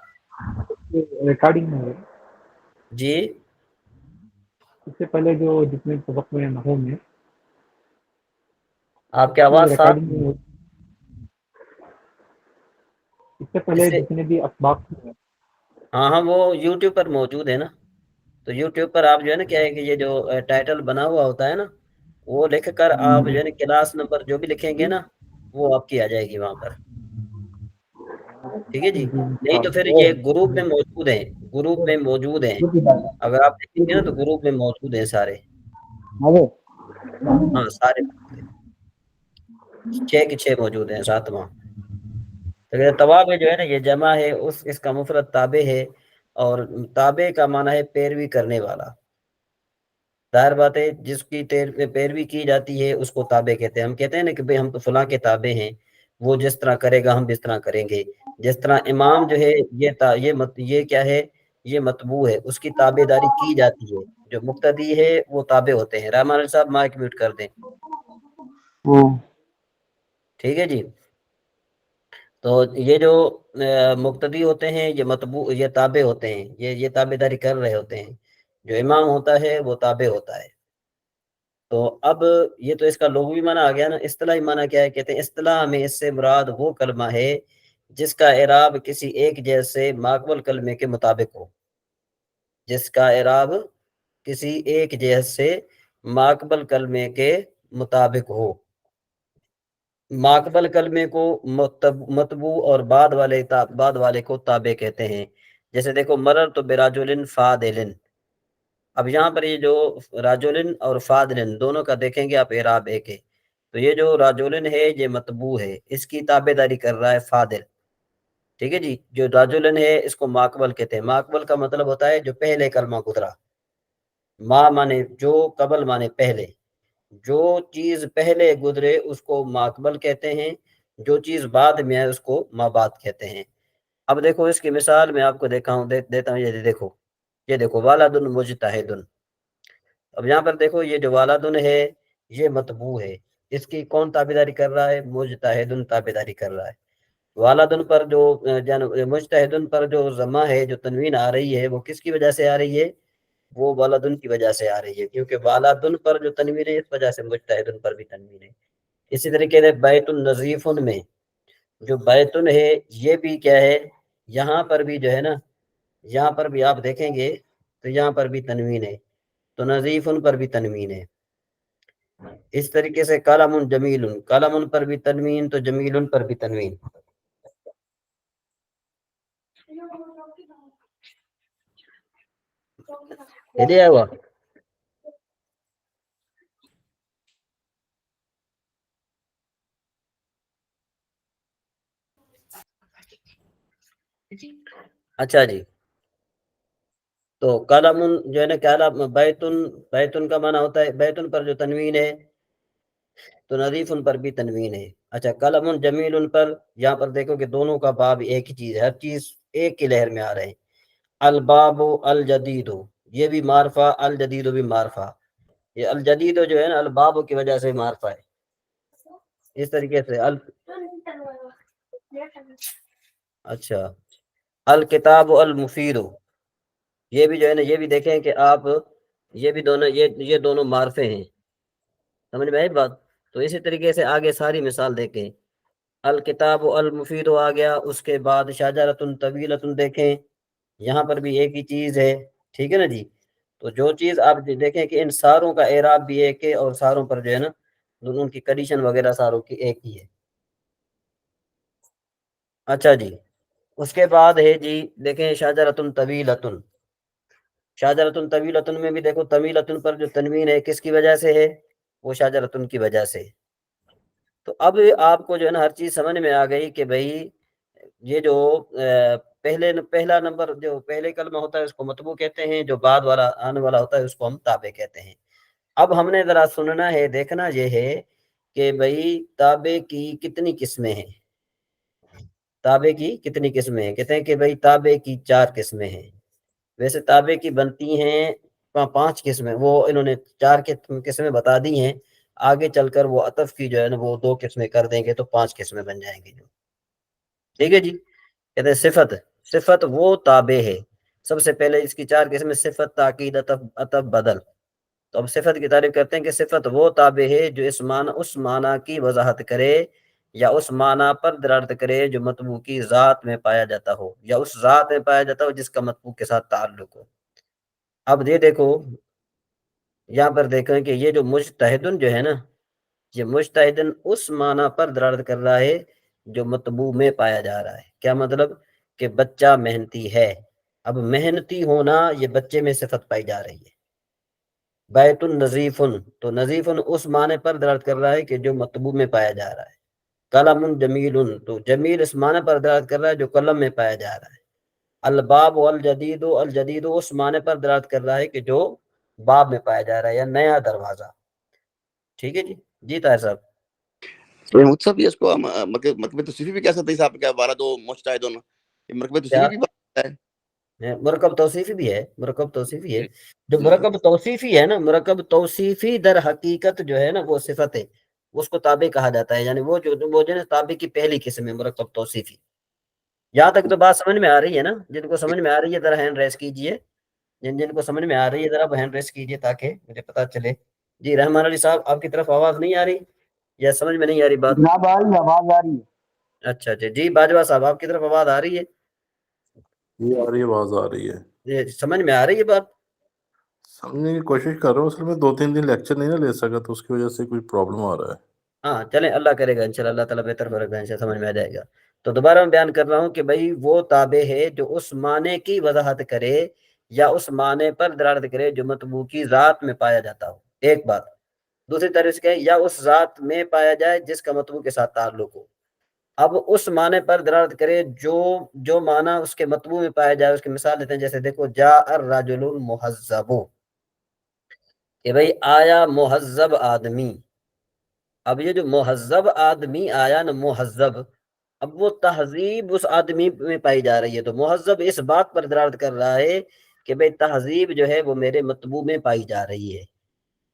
ریکارڈنگ میں جی اس سے پہلے جو جتنے سبق میں نحو میں آپ کی آواز صاف، ریکارڈنگ میں اس سے پہلے جتنے بھی اسباق ہیں، ہاں ہاں وہ یوٹیوب پر موجود ہے نا، تو یوٹیوب پر آپ جو ہے نا کیا ہے کہ یہ جو ٹائٹل بنا ہوا ہوتا ہے نا، وہ لکھ کر آپ جو ہے نا کلاس نمبر جو بھی لکھیں گے نا وہ آپ کی آ جائے گی وہاں پر، ٹھیک ہے جی۔ نہیں تو پھر یہ گروپ میں موجود ہیں، گروپ میں موجود ہیں، اگر آپ دیکھیں گے نا تو گروپ میں موجود ہیں سارے، ہاں سارے موجود ہیں۔ 6 کی 6 موجود ہیں، 7واں۔ تو توابع جو ہے نا یہ جمع ہے، اس کا مفرد تابع ہے، اور تابع کا معنی ہے پیروی کرنے والا۔ ظاہر بات ہے جس کی پیروی کی جاتی ہے اس کو تابع کہتے ہیں۔ ہم کہتے ہیں نا کہ بھئی ہم تو فلاں کے تابع ہیں، وہ جس طرح کرے گا ہم بھی اس طرح کریں گے۔ جس طرح امام جو ہے یہ کیا ہے، یہ متبوع ہے، اس کی تابع داری کی جاتی ہے۔ جو مقتدی ہے وہ تابع ہوتے ہیں۔ رحمان صاحب مائک میوٹ کر دیں۔ ٹھیک ہے جی۔ تو یہ جو مقتدی ہوتے ہیں یہ متبوع، یہ تابع ہوتے ہیں، یہ تابع داری کر رہے ہوتے ہیں۔ جو امام ہوتا ہے وہ تابع ہوتا ہے۔ تو اب یہ تو اس کا لغوی معنی آ گیا نا۔ اصطلاحی معنی کیا ہے؟ کہتے ہیں اصطلاح میں اس سے مراد وہ کلمہ ہے جس کا اعراب کسی ایک جیسے ماقبل کلمے کے مطابق ہو، جس کا اعراب کسی ایک جیسے ماقبل کلمے کے مطابق ہو۔ ماقبل کلمے کو متبوع اور بعد والے کو تابع کہتے ہیں۔ جیسے دیکھو مرر تو براجل فاضل، اب یہاں پر یہ جو راجولن اور فاضلن دونوں کا دیکھیں گے آپ اعراب ایک ہے۔ تو یہ جو راجولن ہے یہ متبوع ہے، اس کی تابع داری کر رہا ہے فاضل۔ ٹھیک ہے جی۔ جو راجولن ہے اس کو ماقبل کہتے ہیں۔ ماقبل کا مطلب ہوتا ہے جو پہلے کلمہ گزرا۔ ما مانے جو، قبل مانے پہلے، جو چیز پہلے گزرے اس کو ماقبل کہتے ہیں، جو چیز بعد میں ہے اس کو ما بعد کہتے ہیں۔ اب دیکھو اس کی مثال میں آپ کو دیتا ہوں، یہ دیکھو، یہ دیکھو والدن مجتہدن۔ اب یہاں پر دیکھو یہ جو والدن ہے یہ متبوع ہے، اس کی کون تابعداری کر رہا ہے؟ مجتہدن تابعداری کر رہا ہے۔ والدن پر جو مجتہدن پر جو ضمہ ہے، جو تنوین آ رہی ہے، وہ کس کی وجہ سے آ رہی ہے؟ وہ والدن کی وجہ سے آ رہی ہے، کیونکہ والدن پر جو تنوین ہے اس وجہ سے مجتہدن پر بھی تنوین ہے۔ اسی طریقے سے بیت النظیفن میں جو بیتن ہے یہ بھی کیا ہے؟ یہاں پر بھی جو ہے نا، یہاں پر بھی آپ دیکھیں گے تو یہاں پر بھی تنوین ہے، تو نظیفن پر بھی تنوین ہے۔ اس طریقے سے قلم جمیل، قلم پر بھی تنوین تو جمیل پر بھی تنوین۔ یہ ہوا۔ اچھا جی، تو قلم جو ہے نا قلم، بیتن کا معنی ہوتا ہے، بیتن پر جو تنوین ہے تو نظیفن پر بھی تنوین ہے۔ اچھا قلم جمیل پر یہاں پر دیکھو کہ دونوں کا باب ایک ہی چیز ہے، ہر چیز ایک کی لہر میں آ رہے ہیں۔ الباب الجدید، یہ بھی معرفہ، الجدید بھی معرفہ۔ یہ الجدید جو ہے نا الباب کی وجہ سے معرفہ ہے۔ اس طریقے سے اچھا الکتاب المفید، یہ بھی جو ہے نا یہ بھی دیکھیں کہ آپ یہ بھی دونوں یہ دونوں معرفے ہیں۔ سمجھ میں آئی بات؟ تو اسی طریقے سے آگے ساری مثال دیکھیں۔ الکتاب المفید آ گیا، اس کے بعد شجرۃ طویلۃ دیکھیں، یہاں پر بھی ایک ہی چیز ہے۔ ٹھیک ہے نا جی۔ تو جو چیز آپ دیکھیں کہ ان ساروں کا اعراب بھی ایک ہے، اور ساروں پر جو ہے نا ان کی کنڈیشن وغیرہ ساروں کی ایک ہی ہے۔ اچھا جی، اس کے بعد ہے جی دیکھیں شجرۃ طویلۃ۔ شجرۃ طویلۃ میں بھی دیکھو طویلۃ پر جو تنوین ہے کس کی وجہ سے ہے؟ وہ شجرۃ کی وجہ سے۔ تو اب آپ کو جو ہے نا ہر چیز سمجھ میں آ گئی کہ بھئی یہ جو پہلا نمبر جو پہلے کلمہ ہوتا ہے اس کو متبوع کہتے ہیں، جو بعد والا آنے والا ہوتا ہے اس کو ہم تابع کہتے ہیں۔ اب ہم نے ذرا سننا ہے، دیکھنا یہ ہے کہ بھئی تابع کی کتنی قسمیں ہیں۔ تابع کی کتنی قسمیں ہیں؟ کہتے ہیں کہ بھئی تابع کی 4 قسمیں ہیں۔ ویسے تابع کی بنتی ہیں 5 قسمیں، وہ انہوں نے 4 قسمیں بتا دی ہیں، آگے چل کر وہ عطف کی جو ہے نا وہ 2 قسمیں کر دیں گے تو 5 قسمیں بن جائیں گی جو۔ ٹھیک ہے جی۔ کہتے ہیں صفت، صفت وہ تابع ہے۔ سب سے پہلے اس کی 4 قسمیں صفت، تاکید، عطف، بدل۔ تو اب صفت کی تعریف کرتے ہیں کہ صفت وہ تابع ہے جو اس معنی کی وضاحت کرے یا اس معنی پر دلالت کرے جو متبوع کی ذات میں پایا جاتا ہو، یا اس ذات میں پایا جاتا ہو جس کا متبوع کے ساتھ تعلق ہو۔ اب یہ دیکھو یہاں پر دیکھیں کہ یہ جو مجتہدن جو ہے نا، یہ مجتہدن اس معنی پر دلالت کر رہا ہے جو متبوع میں پایا جا رہا ہے۔ کیا مطلب؟ کہ بچہ محنتی ہے۔ اب محنتی ہونا یہ بچے میں صفت پائی جا رہی ہے۔ بیت نظیفن، تو نظیفن اس معنی پر دلالت کر رہا ہے کہ جو مطبوع میں پایا جا رہا ہے. قلم جمیل، تو جمیل اس معنی پر دلالت کر رہا ہے جو قلم میں پایا جا رہا ہے. الباب والجدید، الجدید اس معنی پر دلالت کر رہا ہے کہ جو باب میں پایا جا رہا ہے یا نیا دروازہ. ٹھیک ہے جی. جی طاہر صاحب. مصحف اس کو مرکب توصیفی بھی کہہ سکتے ہیں صاحب کیا وارد و مشتاہد دونوں مرکب توصیفی بھی بات ہے. مرکب توصیفی بھی ہے، مرکب توصیفی ہے. جو مرکب توصیفی ہے نا، مرکب توصیفی در حقیقت جو ہے نا وہ صفت ہے، اس کو تابع کہا جاتا ہے. یعنی وہ جو ہے تابع کی پہلی قسم ہے مرکب توصیفی. یہاں تک تو بات سمجھ میں آ رہی ہے نا؟ جن کو سمجھ میں آ رہی ہے ذرا ہینڈ ریس کیجئے، جن کو سمجھ میں آ رہی ہے ذرا ہینڈ ریس کیجئے تاکہ مجھے پتا چلے. جی رحمان علی صاحب، آپ کی طرف آواز نہیں آ رہی یا سمجھ میں نہیں آ رہی بات؟ جناب آ رہی ہے، آواز آ رہی ہے. اچھا اچھا. جی باجوہ صاحب، آپ کی طرف آواز آ رہی ہے؟ یہ آ رہی ہے، آواز آ رہی ہے. سمجھ میں آ رہی ہے بات؟ سمجھنے کی کوشش کر رہا ہوں، اصل میں 2-3 دن لیکچر نہیں نا لے سکا تو اس کی وجہ سے کوئی پرابلم آ رہا ہے. ہاں چلیں، اللہ کرے گا انشاءاللہ، اللہ تعالیٰ بہتر فرق ہے، انشاءاللہ سمجھ میں آ جائے گا. تو دوبارہ میں بیان کر رہا ہوں کہ بھائی وہ تابع ہے جو اس معنی کی وضاحت کرے یا اس معنی پر دلالت کرے جو مطبوع کی ذات میں پایا جاتا ہو. ایک بات. دوسری طرح سے یا اس ذات میں پایا جائے جس کا مطبوع کے ساتھ تعلق ہو. اب اس معنی پر دلالت کرے جو معنی اس کے مطبوع میں پایا جائے. اس کی مثال دیتے ہیں، جیسے دیکھو جاء الرجل المحذب، کہ بھائی آیا مہذب آدمی. اب یہ جو مہذب آدمی آیا نا، مہذب، اب وہ تہذیب اس آدمی میں پائی جا رہی ہے. تو مہذب اس بات پر دلالت کر رہا ہے کہ بھئی تہذیب جو ہے وہ میرے مطبوع میں پائی جا رہی ہے.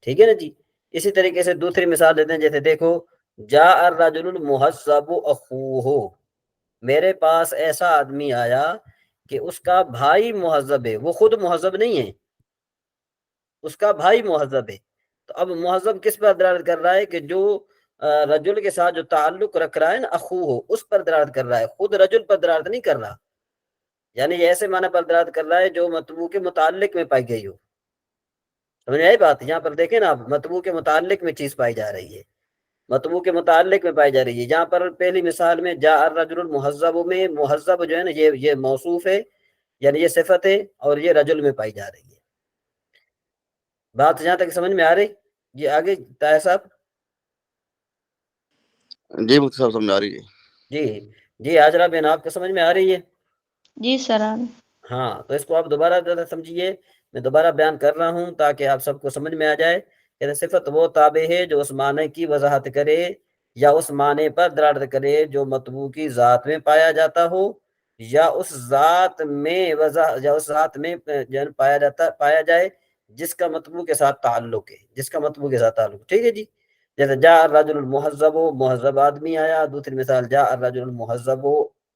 ٹھیک ہے نا جی. اسی طریقے سے دوسری مثال دیتے ہیں، جیسے دیکھو جاء الرجل المحذب اخوہ، میرے پاس ایسا آدمی آیا کہ اس کا بھائی مہذب ہے، وہ خود مہذب نہیں ہے، اس کا بھائی مہذب ہے. تو اب مہذب کس پر دلالت کر رہا ہے کہ جو رجل کے ساتھ جو تعلق رکھ رہا ہے نا، اخوہ، اس پر دلالت کر رہا ہے، خود رجل پر دلالت نہیں کر رہا. یعنی یہ ایسے معنی پر دلالت کر رہا ہے جو مطبوع کے متعلق میں پائی گئی ہو. سمجھ آئی بات؟ یہاں پر دیکھیں نا آپ، مطبوع کے متعلق میں چیز پائی جا رہی ہے، مطبوع کے متعلق میں پائی جا رہی ہے. جہاں پر پہلی مثال میں جاء الرجل المحذب میں مہذب جو ہے نا یہ موصوف ہے، یعنی یہ صفت ہے، اور یہ رجل میں پائی جا رہی ہے. بات جہاں تک سمجھ میں آ رہی؟ جی آگے طاہر صاحب. جی مفتی صاحب سمجھ آ رہی ہے. جی حاجرہ بہن، آپ کو سمجھ میں آ رہی ہے؟ جی سر. ہاں تو اس کو آپ دوبارہ سمجھیے، میں دوبارہ بیان کر رہا ہوں تاکہ آپ سب کو سمجھ میں آ جائے کہ صفت وہ تابع ہے جو اس معنی کی وضاحت کرے یا اس معنی پر دلالت کرے جو مطبوع کی ذات میں پایا جاتا ہو، یا اس ذات میں پایا جائے جس کا مطبوع کے ساتھ تعلق ہے، جس کا مطبوع کے ساتھ تعلق. ٹھیک ہے جی. جیسے جاء الرجل المحذب، مہذب آدمی آیا. دوسری مثال جاء الرجل المحذب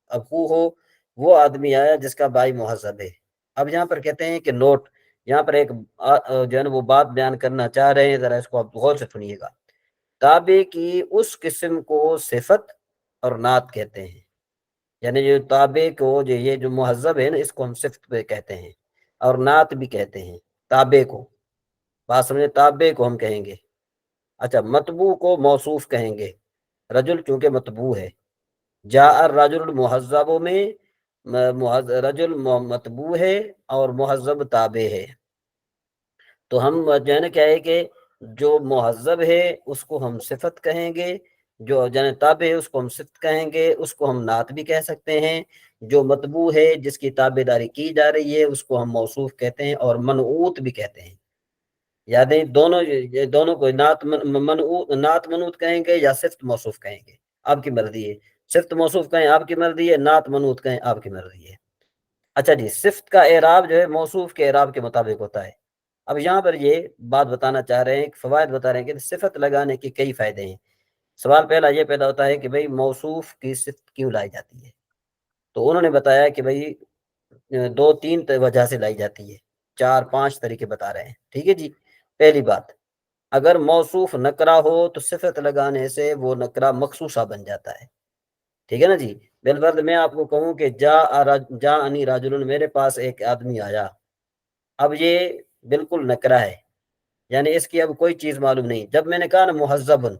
اخوہ، وہ آدمی آیا جس کا بھائی مہذب ہے. اب یہاں پر کہتے ہیں کہ نوٹ، یہاں پر ایک جو ہے نا وہ بات بیان کرنا چاہ رہے ہیں، ذرا اس کو آپ غور سے سنیے گا. تابع کی اس قسم کو صفت اور نعت کہتے ہیں. یعنی جو تابع کو یہ جو مہذب ہے نا، اس کو ہم صفت پہ کہتے ہیں اور نعت بھی کہتے ہیں. تابع کو بات سمجھے، تابع کو ہم کہیں گے. اچھا، مطبوع کو موصوف کہیں گے، رجل چونکہ مطبوع ہے. جاء الرجل المحذب میں رجل مطبوع ہے اور مہذب تابع ہے. تو ہم جو ہے نا کیا ہے کہ جو مہذب ہے اس کو ہم صفت کہیں گے، جو جن تابع ہے اس کو ہم صفت کہیں گے، اس کو ہم نعت بھی کہہ سکتے ہیں. جو مطبوع ہے جس کی تابع داری کی جا رہی ہے اس کو ہم موصوف کہتے ہیں اور منعوت بھی کہتے ہیں. یادیں دونوں کو نعت منعوت کہیں گے یا صفت موصوف کہیں گے، آپ کی مرضی ہے. صفت موصوف کہیں آپ کی مرضی ہے، نعت منعوت کہیں آپ کی مرضی ہے. اچھا جی، صفت کا اعراب جو ہے موصوف کے اعراب کے مطابق ہوتا ہے. اب یہاں پر یہ بات بتانا چاہ رہے ہیں، فوائد بتا رہے ہیں کہ صفت لگانے کے کئی فائدے ہیں. سوال پہلا یہ پیدا ہوتا ہے کہ بھئی موصوف کی صفت کیوں لائی جاتی ہے؟ تو انہوں نے بتایا کہ بھئی 2-3 وجہ سے لائی جاتی ہے، 4-5 طریقے بتا رہے ہیں. ٹھیک ہے جی. پہلی بات، اگر موصوف نکرہ ہو تو صفت لگانے سے وہ نکرہ مخصوصہ بن جاتا ہے. ٹھیک ہے نا جی. بالفرض میں آپ کو کہوں کہ جاءنی رجل، میرے پاس ایک آدمی آیا، اب یہ بالکل نکرہ ہے، یعنی اس کی اب کوئی چیز معلوم نہیں. جب میں نے کہا نا مہذبن،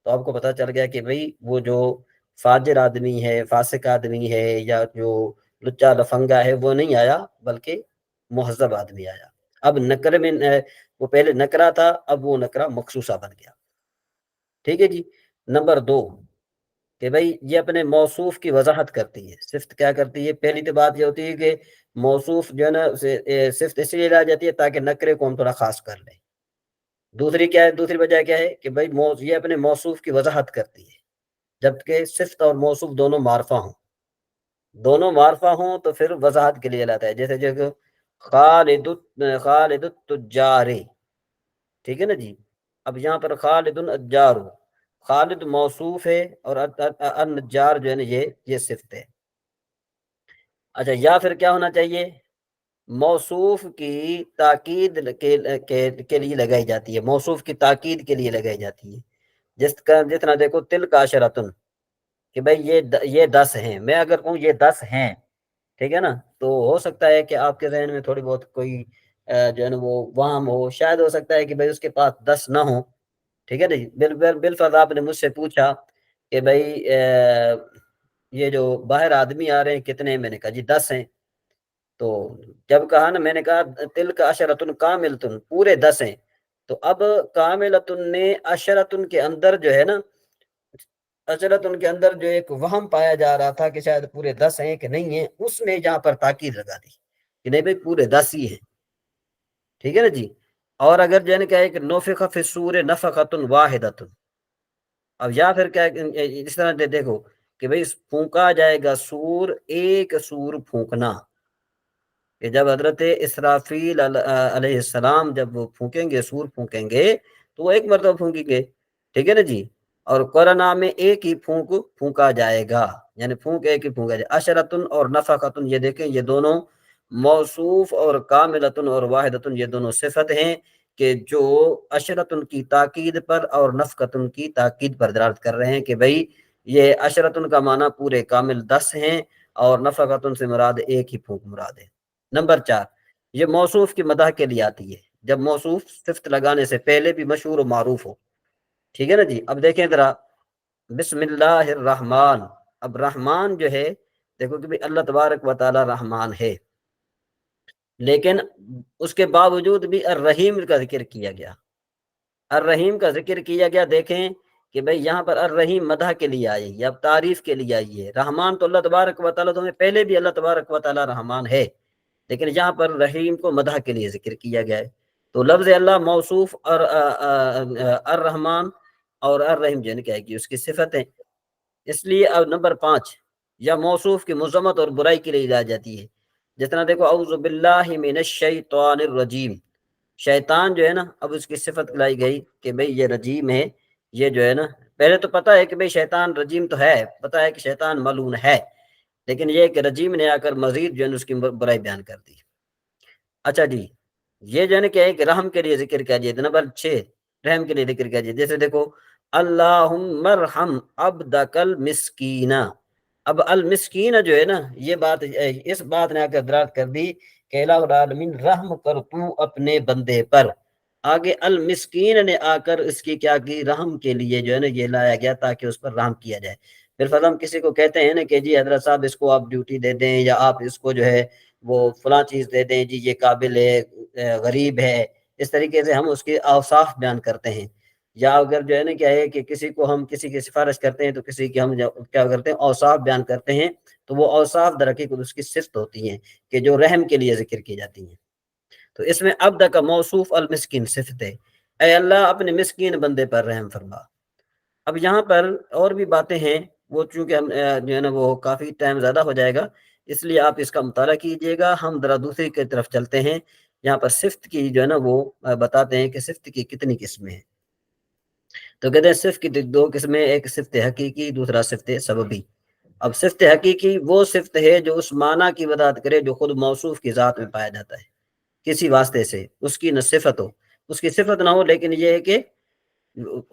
تو آپ کو پتہ چل گیا کہ بھئی وہ جو فاجر آدمی ہے، فاسق آدمی ہے، یا جو لچا لفنگا ہے وہ نہیں آیا، بلکہ مہذب آدمی آیا. اب نکرے میں وہ پہلے نکرہ تھا، اب وہ نکرہ مخصوصہ بن گیا. ٹھیک ہے جی. نمبر 2 کہ بھائی یہ اپنے موصوف کی وضاحت کرتی ہے. صفت کیا کرتی ہے؟ پہلی تو بات یہ ہوتی ہے کہ موصوف جو ہے نا صفت اس لیے لا جاتی ہے تاکہ نکرے کو ہم تھوڑا خاص کر لیں. دوسری کیا ہے؟ دوسری وجہ کیا ہے کہ بھائی یہ اپنے موصوف کی وضاحت کرتی ہے. جبکہ صفت اور موصوف دونوں معرفہ ہوں، دونوں معرفہ ہوں تو پھر وضاحت کے لیے لاتا ہے. جیسے جو خالد التجار، ٹھیک ہے نا جی. اب یہاں پر خالد الجار، خالد موصوف ہے اور النجار جو ہے نا یہ صفت ہے. اچھا، یا پھر کیا ہونا چاہیے؟ موصوف کی تاکید کے لیے لگائی جاتی ہے، موصوف کی تاکید کے لیے لگائی جاتی ہے. جتنا دیکھو تل کا عشرتن، کہ بھائی یہ 10 ہیں. میں اگر کہوں یہ 10 ہیں، ٹھیک ہے نا، تو ہو سکتا ہے کہ آپ کے ذہن میں تھوڑی بہت کوئی جو ہے نا وہ وہم ہو. شاید ہو سکتا ہے کہ بھائی اس کے پاس 10 نہ ہوں. ٹھیک ہے نا. بالفرض آپ نے مجھ سے پوچھا کہ بھائی یہ جو باہر آدمی آ رہے ہیں کتنے؟ میں نے کہا جی 10 ہیں. تو جب کہا نا، میں نے کہا تل کا عشرتن کاملتن، پورے 10 ہیں. تو اب کاملتن نے عشرتن کے اندر جو ہے نا، عشرتن کے اندر جو ایک وہم پایا جا رہا تھا کہ شاید پورے 10 ہیں کہ نہیں ہیں، اس میں جہاں پر تاکید لگا دی کہ نہیں بھائی پورے 10 ہی ہیں. ٹھیک ہے نا جی. اور اگر جو ہے نا کیا ہے کہ نفخ فی الصور نفخۃ واحدۃ، اب یا پھر کیا اس طرح دیکھو کہ بھائی پھونکا جائے گا سور، ایک سور پھونکنا، کہ جب حضرت اسرافیل علیہ السلام جب وہ پھونکیں گے، سور پھونکیں گے تو وہ ایک مرتبہ پھونکیں گے. ٹھیک ہے نا جی. اور قرآن میں ایک ہی پھونکا جائے گا، یعنی پھونک ایک ہی پھونکا جائے. عشرتن اور نفقتن، یہ دیکھیں یہ دونوں موصوف، اور کاملتن اور واحدتن یہ دونوں صفت ہیں کہ جو عشرتن کی تاکید پر اور نفقتن کی تاکید پر دلالت کر رہے ہیں کہ بھائی یہ عشرتن کا معنی پورے کامل 10 ہیں اور نفقتن سے مراد ایک ہی پھونک مراد ہے. نمبر 4 یہ موصوف کی مدح کے لیے آتی ہے، جب موصوف صفت لگانے سے پہلے بھی مشہور و معروف ہو. ٹھیک ہے نا جی. اب دیکھیں ذرا بسم اللہ الرحمن. اب رحمان جو ہے، دیکھو کہ اللہ تبارک و تعالی رحمان ہے، لیکن اس کے باوجود بھی الرحیم کا ذکر کیا گیا. الرحیم کا ذکر کیا گیا. دیکھیں کہ بھئی یہاں پر الرحیم مدح کے لیے آئی یا تعریف کے لیے آئی ہے. رحمان تو اللہ تبارک و تعالیٰ تمہیں پہلے بھی اللہ تبارک و تعالیٰ رحمان ہے، لیکن یہاں پر رحیم کو مدح کے لیے ذکر کیا گیا ہے. تو لفظ اللہ موصوف اور الرحمان اور الرحیم جو ہے کیا ہے کہ اس کی صفت ہے. اس لیے اب نمبر 5 یا موصوف کی مذمت اور برائی کے لیے لائی جاتی ہے. جتنا دیکھو اعوذ باللہ من الشیطان الرجیم، شیطان جو ہے نا، اب اس کی صفت لائی گئی کہ بھئی یہ رجیم ہے. یہ جو ہے نا پہلے تو پتہ ہے کہ بھئی شیطان رجیم تو ہے، پتہ ہے کہ شیطان ملعون ہے، لیکن یہ کہ رجیم نے آ کر مزید جو ہے اس کی برائی بیان کر دی. اچھا جی، یہ جو ہے نا کہ ایک رحم کے لیے ذکر کیا جائے. نمبر 6 رحم کے لیے ذکر کیا جائے. جیسے دیکھو اللہم ارحم عبدک المسکین. اب المسکین جو ہے نا، یہ بات اس بات نے آ کر دلالت کر دی کہ الہ العالمین رحم کر تو اپنے بندے پر. آگے المسکین نے آ کر اس کی کیا کی؟ رحم کے لیے جو ہے نا یہ لایا گیا تاکہ اس پر رحم کیا جائے. بالفرض ہم کسی کو کہتے ہیں نا کہ جی حضرت صاحب اس کو آپ ڈیوٹی دے دیں، یا آپ اس کو جو ہے وہ فلاں چیز دے دیں، جی یہ قابل ہے، غریب ہے. اس طریقے سے ہم اس کے اوصاف بیان کرتے ہیں. یا اگر جو ہے نا کیا ہے کہ کسی کو ہم کسی کی سفارش کرتے ہیں تو کسی کی ہم کیا کرتے ہیں؟ اوصاف بیان کرتے ہیں. تو وہ اوصاف در حقیقت اس کی صفت ہوتی ہیں کہ جو رحم کے لیے ذکر کی جاتی ہیں. تو اس میں عبد کا موصوف المسکین صفت ہے، اے اللہ اپنے مسکین بندے پر رحم فرما. اب یہاں پر اور بھی باتیں ہیں، وہ چونکہ ہم جو ہے نا وہ کافی ٹائم زیادہ ہو جائے گا، اس لیے آپ اس کا مطالعہ کیجئے گا. ہم ذرا دوسری کی طرف چلتے ہیں. یہاں پر صفت کی جو ہے نا وہ بتاتے ہیں کہ صفت کی کتنی قسمیں ہیں. تو کہتے ہیں صفت کی 2 قسمیں، ایک صفت حقیقی، دوسرا صفت سببی. اب صفت حقیقی وہ صفت ہے جو اس معنی کی وضاحت کرے جو خود موصوف کی ذات میں پایا جاتا ہے کسی واسطے سے. اس کی نہ صفت ہو، اس کی صفت نہ ہو، لیکن یہ ہے کہ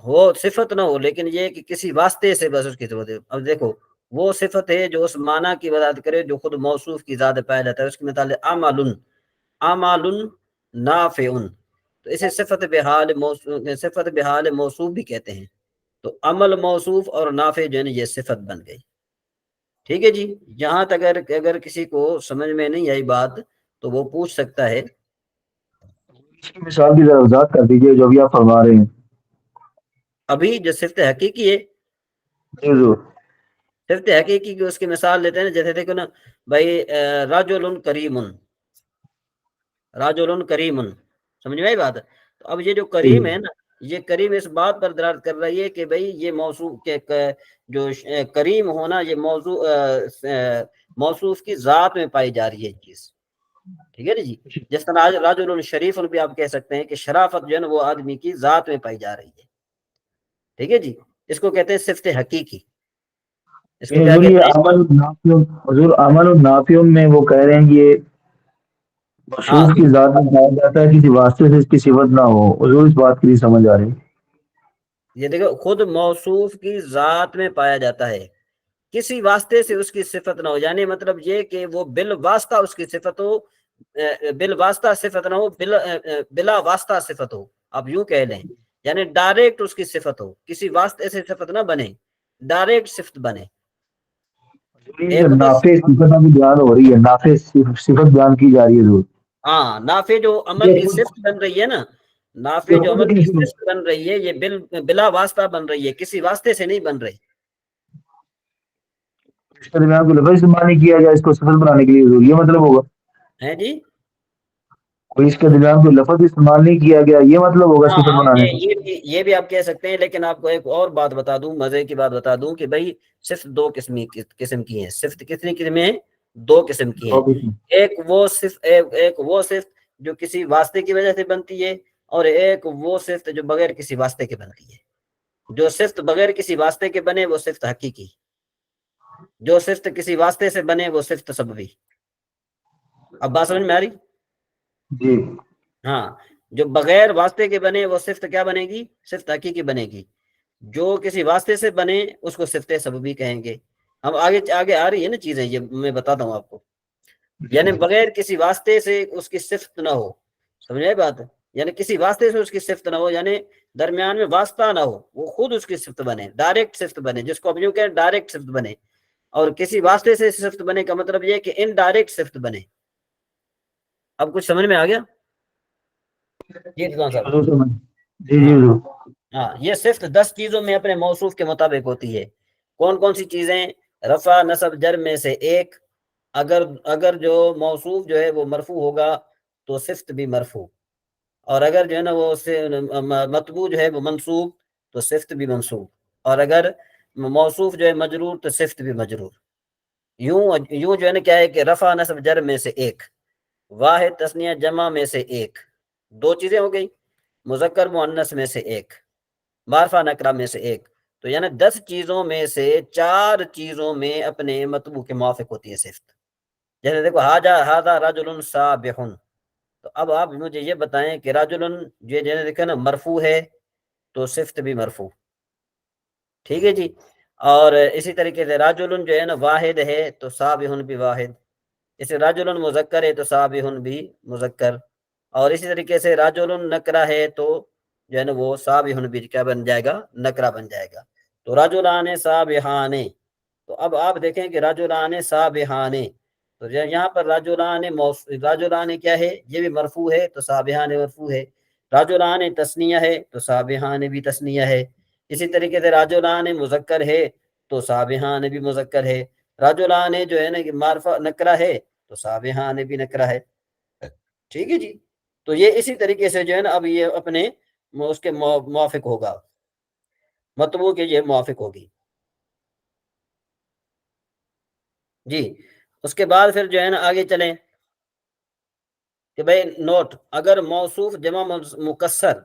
ہو صفت نہ ہو، لیکن یہ ہے کہ کسی واسطے سے بس اس کی صفت ہے. اب دیکھو وہ صفت ہے جو اس معنی کی وضاحت کرے جو خود موصوف کی ذات میں پایا جاتا ہے. اس کی مثال ہے اعمال نافع. تو اسے صفت بحال موصوف بھی کہتے ہیں. تو عمل موصوف اور نافع جو ہے نا یہ صفت بن گئی. ٹھیک ہے جی. یہاں تک اگر کسی کو سمجھ میں نہیں آئی بات تو وہ پوچھ سکتا ہے. اس کی مثال کی ذرا وضاحت کر دیجیے جو ابھی آپ فرما رہے ہیں. ابھی جو صفت حقیقی ہے، جی حضور. صفت حقیقی کی اس کی مثال لیتے ہیں نا، جیسے دیکھو نا بھائی رجل کریم، رجل کریم، سمجھ میں آئی بات؟ تو اب یہ جو کریم ہے نا، یہ کریم اس بات پر دلالت کر رہی ہے کہ بھائی یہ موصوف کے جو کریم ہونا یہ موصوف کی ذات میں پائی جا رہی ہے چیز. ٹھیک ہے نا جی. جس طرح رجل شریف بھی آپ کہہ سکتے ہیں کہ شرافت جو ہے نا وہ آدمی کی ذات میں پائی جا رہی ہے. ٹھیک ہے جی. اس کو کہتے ہیں صفت حقیقی. اس کو کیا حضور کہتے یہ ہیں؟ عمل النافیوں، حضور عمل النافیوں میں وہ کہہ رہے ہیں کہ یہ ہاں مشروف کی ذات میں پایا جاتا ہے، کسی واسطے سے اس کی صفت نہ ہو. حضور اس بات کی نہیں سمجھ آ رہی. یہ دیکھو خود موصوف کی ذات میں پایا جاتا ہے، کسی واسطے سے اس کی صفت نہ ہو. یعنی مطلب یہ کہ وہ بالواسطہ اس کی صفت ہو، بالواسطہ صفت نہ ہو، بلا واسطہ صفت ہو. آپ یوں کہہ لیں یعنی ڈائریکٹ اس کی صفت ہو، کسی واسطے سے صفت نہ بنے، ڈائریکٹ صفت بنے. ایک وہ نافع صفت ابھی بیان ہو رہی ہے، نافع صفت بیان کی جا رہی ہے حضور. ہاں نافع جو عمل کی صفت بن رہی ہے نا، نافع جو عمل کی صفت بن رہی ہے یہ بلا واسطہ بن رہی ہے، کسی واسطے سے نہیں بن رہی. اس کے درمیان کوئی لفظ استعمال نہیں کیا جائے اس کو صفت بنانے کے لیے حضور، یہ مطلب ہوگا؟ ہے جی. کوئی اس کے درمیان کوئی لفظ استعمال نہیں کیا گیا، یہ مطلب ہوگا صفت ہاں بنانے کا؟ یہ بھی آپ کہہ سکتے ہیں. لیکن آپ کو ایک اور بات بتا دوں، مزے کی بات بتا دوں کہ بھائی صفت دو قسم کی ہیں. صفت کتنی قسم ہیں؟ دو قسم کی ہیں. ایک وہ صفت جو کسی واسطے کی وجہ سے بنتی ہے، اور ایک وہ صفت جو بغیر کسی واسطے کے بنتی ہے. جو صفت بغیر کسی واسطے کے بنے وہ صفت حقیقی، جو صفت کسی واسطے سے بنے وہ صفت سببی. اب بات سمجھ میں آ رہی؟ جی. ہاں جو بغیر واسطے کے بنے وہ صفت کیا بنے گی؟ صفت حقیقی بنے گی. جو کسی واسطے سے بنے اس کو صفت سببی کہیں گے. ہم آگے آ رہی ہے نا چیزیں، یہ میں بتاتا ہوں آپ کو. یعنی بغیر کسی واسطے سے اس کی صفت نہ ہو، سمجھ آئی بات؟ یعنی کسی واسطے سے اس کی صفت نہ ہو، یعنی درمیان میں واسطہ نہ ہو، وہ خود اس کی صفت بنے، ڈائریکٹ صفت بنے، جس کو اب یوں کہیں ڈائریکٹ صفت بنے. اور کسی واسطے سے صفت بنے کا مطلب یہ کہ انڈائریکٹ صفت بنے. اب کچھ سمجھ میں آ گیا؟ جی رضوان صاحب. جی جی حضور. ہاں یہ صفت 10 چیزوں میں اپنے موصوف کے مطابق ہوتی ہے. کون کون سی چیزیں؟ رفع نصب جر میں سے ایک. اگر جو موصوف جو ہے وہ مرفوع ہوگا تو صفت بھی مرفوع، اور اگر جو ہے نا وہ مطبوع جو ہے وہ منصوب تو صفت بھی منصوب، اور اگر موصوف جو ہے مجرور تو صفت بھی مجرور. یوں جو ہے نا کیا ہے کہ رفع نصب جر میں سے ایک، واحد تثنیہ جمع میں سے ایک، دو چیزیں ہو گئی، مذکر مؤنث میں سے ایک، معرفہ نکرہ میں سے ایک. تو یعنی 10 چیزوں میں سے 4 چیزوں میں اپنے مطبوع کے موافق ہوتی ہے صفت. جیسے دیکھو ھذا رجل سابح، تو اب آپ مجھے یہ بتائیں کہ رجل یہ جیسے دیکھیں نا مرفوع ہے تو صفت بھی مرفوع. ٹھیک ہے جی. اور اسی طریقے سے رجل جو ہے نا واحد ہے تو سابح بھی واحد. اسے رجل مذکر ہے تو سابح بھی مذکر. اور اسی طریقے سے رجل نکرہ ہے تو جو ہے نا وہ سابح بھی کیا بن جائے گا؟ نکرہ بن جائے گا. تو رجلان سابحان، تو اب آپ دیکھیں کہ رجلان سابحان، تو یہاں پر رجلان کیا ہے؟ یہ بھی مرفوع ہے تو سابحان مرفوع ہے. رجلان تثنیہ ہے تو سابحان بھی تثنیہ ہے. اسی طریقے سے رجلان مذکر ہے تو سابحان بھی مذکر ہے. رجلان جو ہے نا کہ معرفہ نکرہ ہے تو سابحان بھی نکرہ ہے. ٹھیک ہے جی. تو یہ اسی طریقے سے جو ہے نا اب یہ اپنے اس کے موافق ہوگا، مطبوع کے یہ موافق ہوگی. جی. اس کے بعد پھر جو ہے نا آگے چلیں کہ بھئی نوٹ، اگر موصوف جمع مکسر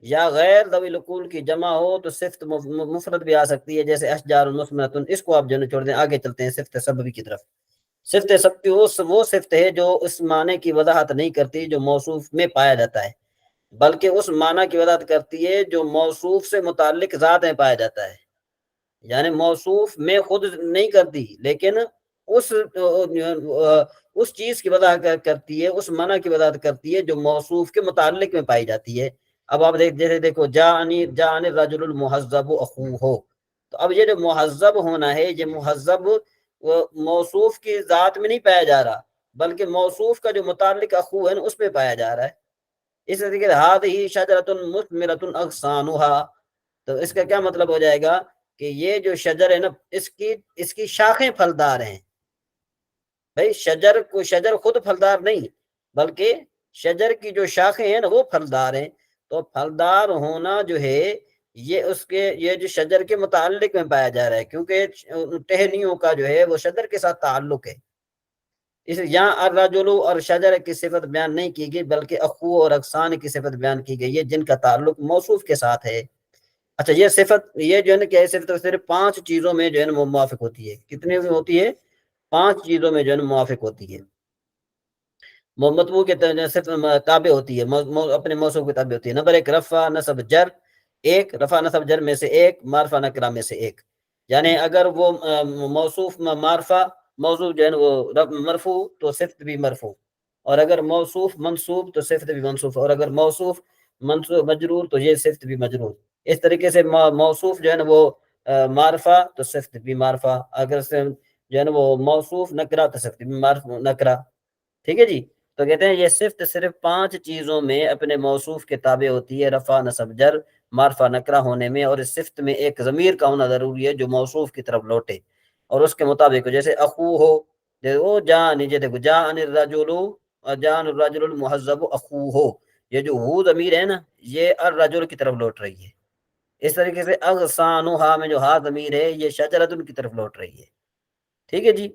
یا غیر ذوی العقول کی جمع ہو تو صفت مفرد بھی آ سکتی ہے، جیسے اشجار مثمرۃ. اس کو آپ جو ہے چھوڑ دیں، آگے چلتے ہیں صفت سببی کی طرف. صفت سببی وہ صفت ہے جو اس معنی کی وضاحت نہیں کرتی جو موصوف میں پایا جاتا ہے، بلکہ اس معنی کی وضاحت کرتی ہے جو موصوف سے متعلق ذات میں پایا جاتا ہے. یعنی موصوف میں خود نہیں کرتی، لیکن اس چیز کی وضاحت کرتی ہے، اس معنی کی وضاحت کرتی ہے جو موصوف کے متعلق میں پائی جاتی ہے. اب آپ جیسے دیکھو جاءنی الرجل المہذب اخوہ، تو اب یہ جو مہذب ہونا ہے، یہ مہذب موصوف کی ذات میں نہیں پایا جا رہا، بلکہ موصوف کا جو متعلق اخو ہے نا اس میں پایا جا رہا ہے. اس طریقے سے ہادہی شجرۃ مثمرۃ اغصانها، تو اس کا کیا مطلب ہو جائے گا کہ یہ جو شجر ہے نا اس کی شاخیں پھلدار ہیں. بھائی شجر خود پھلدار نہیں، بلکہ شجر کی جو شاخیں ہیں نا وہ پھلدار ہیں. تو پھلدار ہونا جو ہے یہ جو شجر کے متعلق میں پایا جا رہا ہے، کیونکہ ٹہنیوں کا جو ہے وہ شجر کے ساتھ تعلق ہے. اس یہاں الرجل اور شجر کی صفت بیان نہیں کی گئی، بلکہ اخو اور اغصان کی صفت بیان کی گئی ہے، جن کا تعلق موصوف کے ساتھ ہے. اچھا یہ صفت یہ جو ہے نا کیا صفت صرف 5 چیزوں میں جو ہے نا موافق ہوتی ہے. کتنے میں ہوتی ہے؟ 5 چیزوں میں جو ہے نا موافق ہوتی ہے. مطبوع کے تابع ہوتی ہے، اپنے موصوف کے تابع ہوتی ہے. نمبر 1 رفع نصب جر، رفع نصب جر میں سے 1، معرفہ نکرہ میں سے 1. یعنی اگر وہ موصوف معرفہ موصوف جو ہے نا وہ مرفوع تو صفت بھی مرفوع، اور اگر موصوف منصوب تو صفت بھی منصوب، اور اگر موصوف مجرور تو یہ صفت بھی مجرور. اس طریقے سے موصوف جو ہے نا وہ معرفہ تو صفت بھی معرفہ، اگر جو ہے نا وہ موصوف نکرہ تو صفت بھی نکرہ. ٹھیک ہے جی. تو کہتے ہیں یہ صفت صرف 5 چیزوں میں اپنے موصوف کے تابع ہوتی ہے، رفع نصب جر معرفہ نکرہ ہونے میں، اور اس صفت میں ایک ضمیر کا ہونا ضروری ہے جو موصوف کی طرف لوٹے اور اس کے مطابق. جیسے اخو ہو، وہ جان دیکھو جان الرجل المحذب اخو ہو، یہ جو ہو ضمیر ہے نا یہ الرجل کی طرف لوٹ رہی ہے. اس طریقے سے اغصانھا میں جو ہا ضمیر ہے یہ شجرۃ کی طرف لوٹ رہی ہے. ٹھیک ہے جی.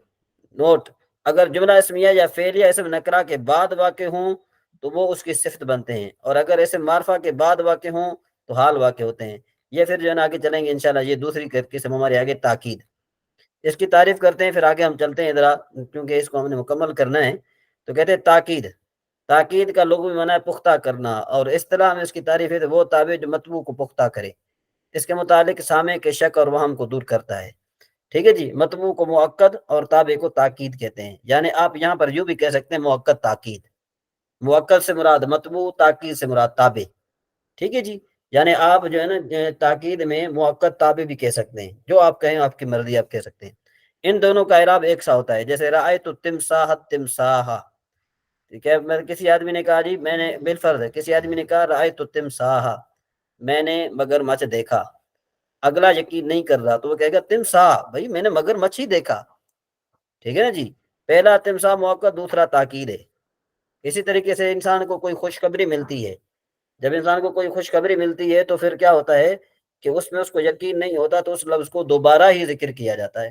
نوٹ، اگر جملہ اسمیہ یا فعل یا اسم نکرہ کے بعد واقع ہوں تو وہ اس کی صفت بنتے ہیں، اور اگر اسم معرفہ کے بعد واقع ہوں تو حال واقع ہوتے ہیں. یہ پھر جو ہے نا آگے چلیں گے انشاءاللہ. یہ دوسری قسم ہمارے آگے تاکید. اس کی تعریف کرتے ہیں پھر آگے ہم چلتے ہیں ذرا، کیونکہ اس کو ہم نے مکمل کرنا ہے. تو کہتے ہیں تاکید کا لغوی معنی ہے پختہ کرنا، اور اصطلاح میں اس کی تعریف ہے وہ تابع جو مطبوع کو پختہ کرے، اس کے متعلق سامع کے شک اور وہم کو دور کرتا ہے. ٹھیک ہے جی. مطبوع کو مؤکد اور تابع کو تاکید کہتے ہیں. یعنی آپ یہاں پر یوں بھی کہہ سکتے ہیں مؤکد تاکید، مؤکد سے مراد مطبوع، تاکید سے مراد تابع. ٹھیک ہے جی. یعنی آپ جو ہے نا تاکید میں مؤکد تابع بھی کہہ سکتے ہیں، جو آپ کہیں آپ کی مرضی آپ کہہ سکتے ہیں. ان دونوں کا اعراب ایک سا ہوتا ہے. جیسے رأیت التمساح التمساح، ٹھیک ہے. کسی آدمی نے کہا جی میں نے بالفرض کسی آدمی نے کہا رأیت التمساح، میں نے مگرمچھ دیکھا. اگلا یقین نہیں کر رہا تو وہ کہے گا تمساح، بھائی میں نے مگرمچھ ہی دیکھا. ٹھیک ہے نا جی. پہلا تمساح مؤکد، دوسرا تاکید ہے. اسی طریقے سے انسان کو کوئی خوشخبری ملتی ہے، جب انسان کو کوئی خوشخبری ملتی ہے تو پھر کیا ہوتا ہے کہ اس کو یقین نہیں ہوتا تو اس لفظ کو دوبارہ ہی ذکر کیا جاتا ہے.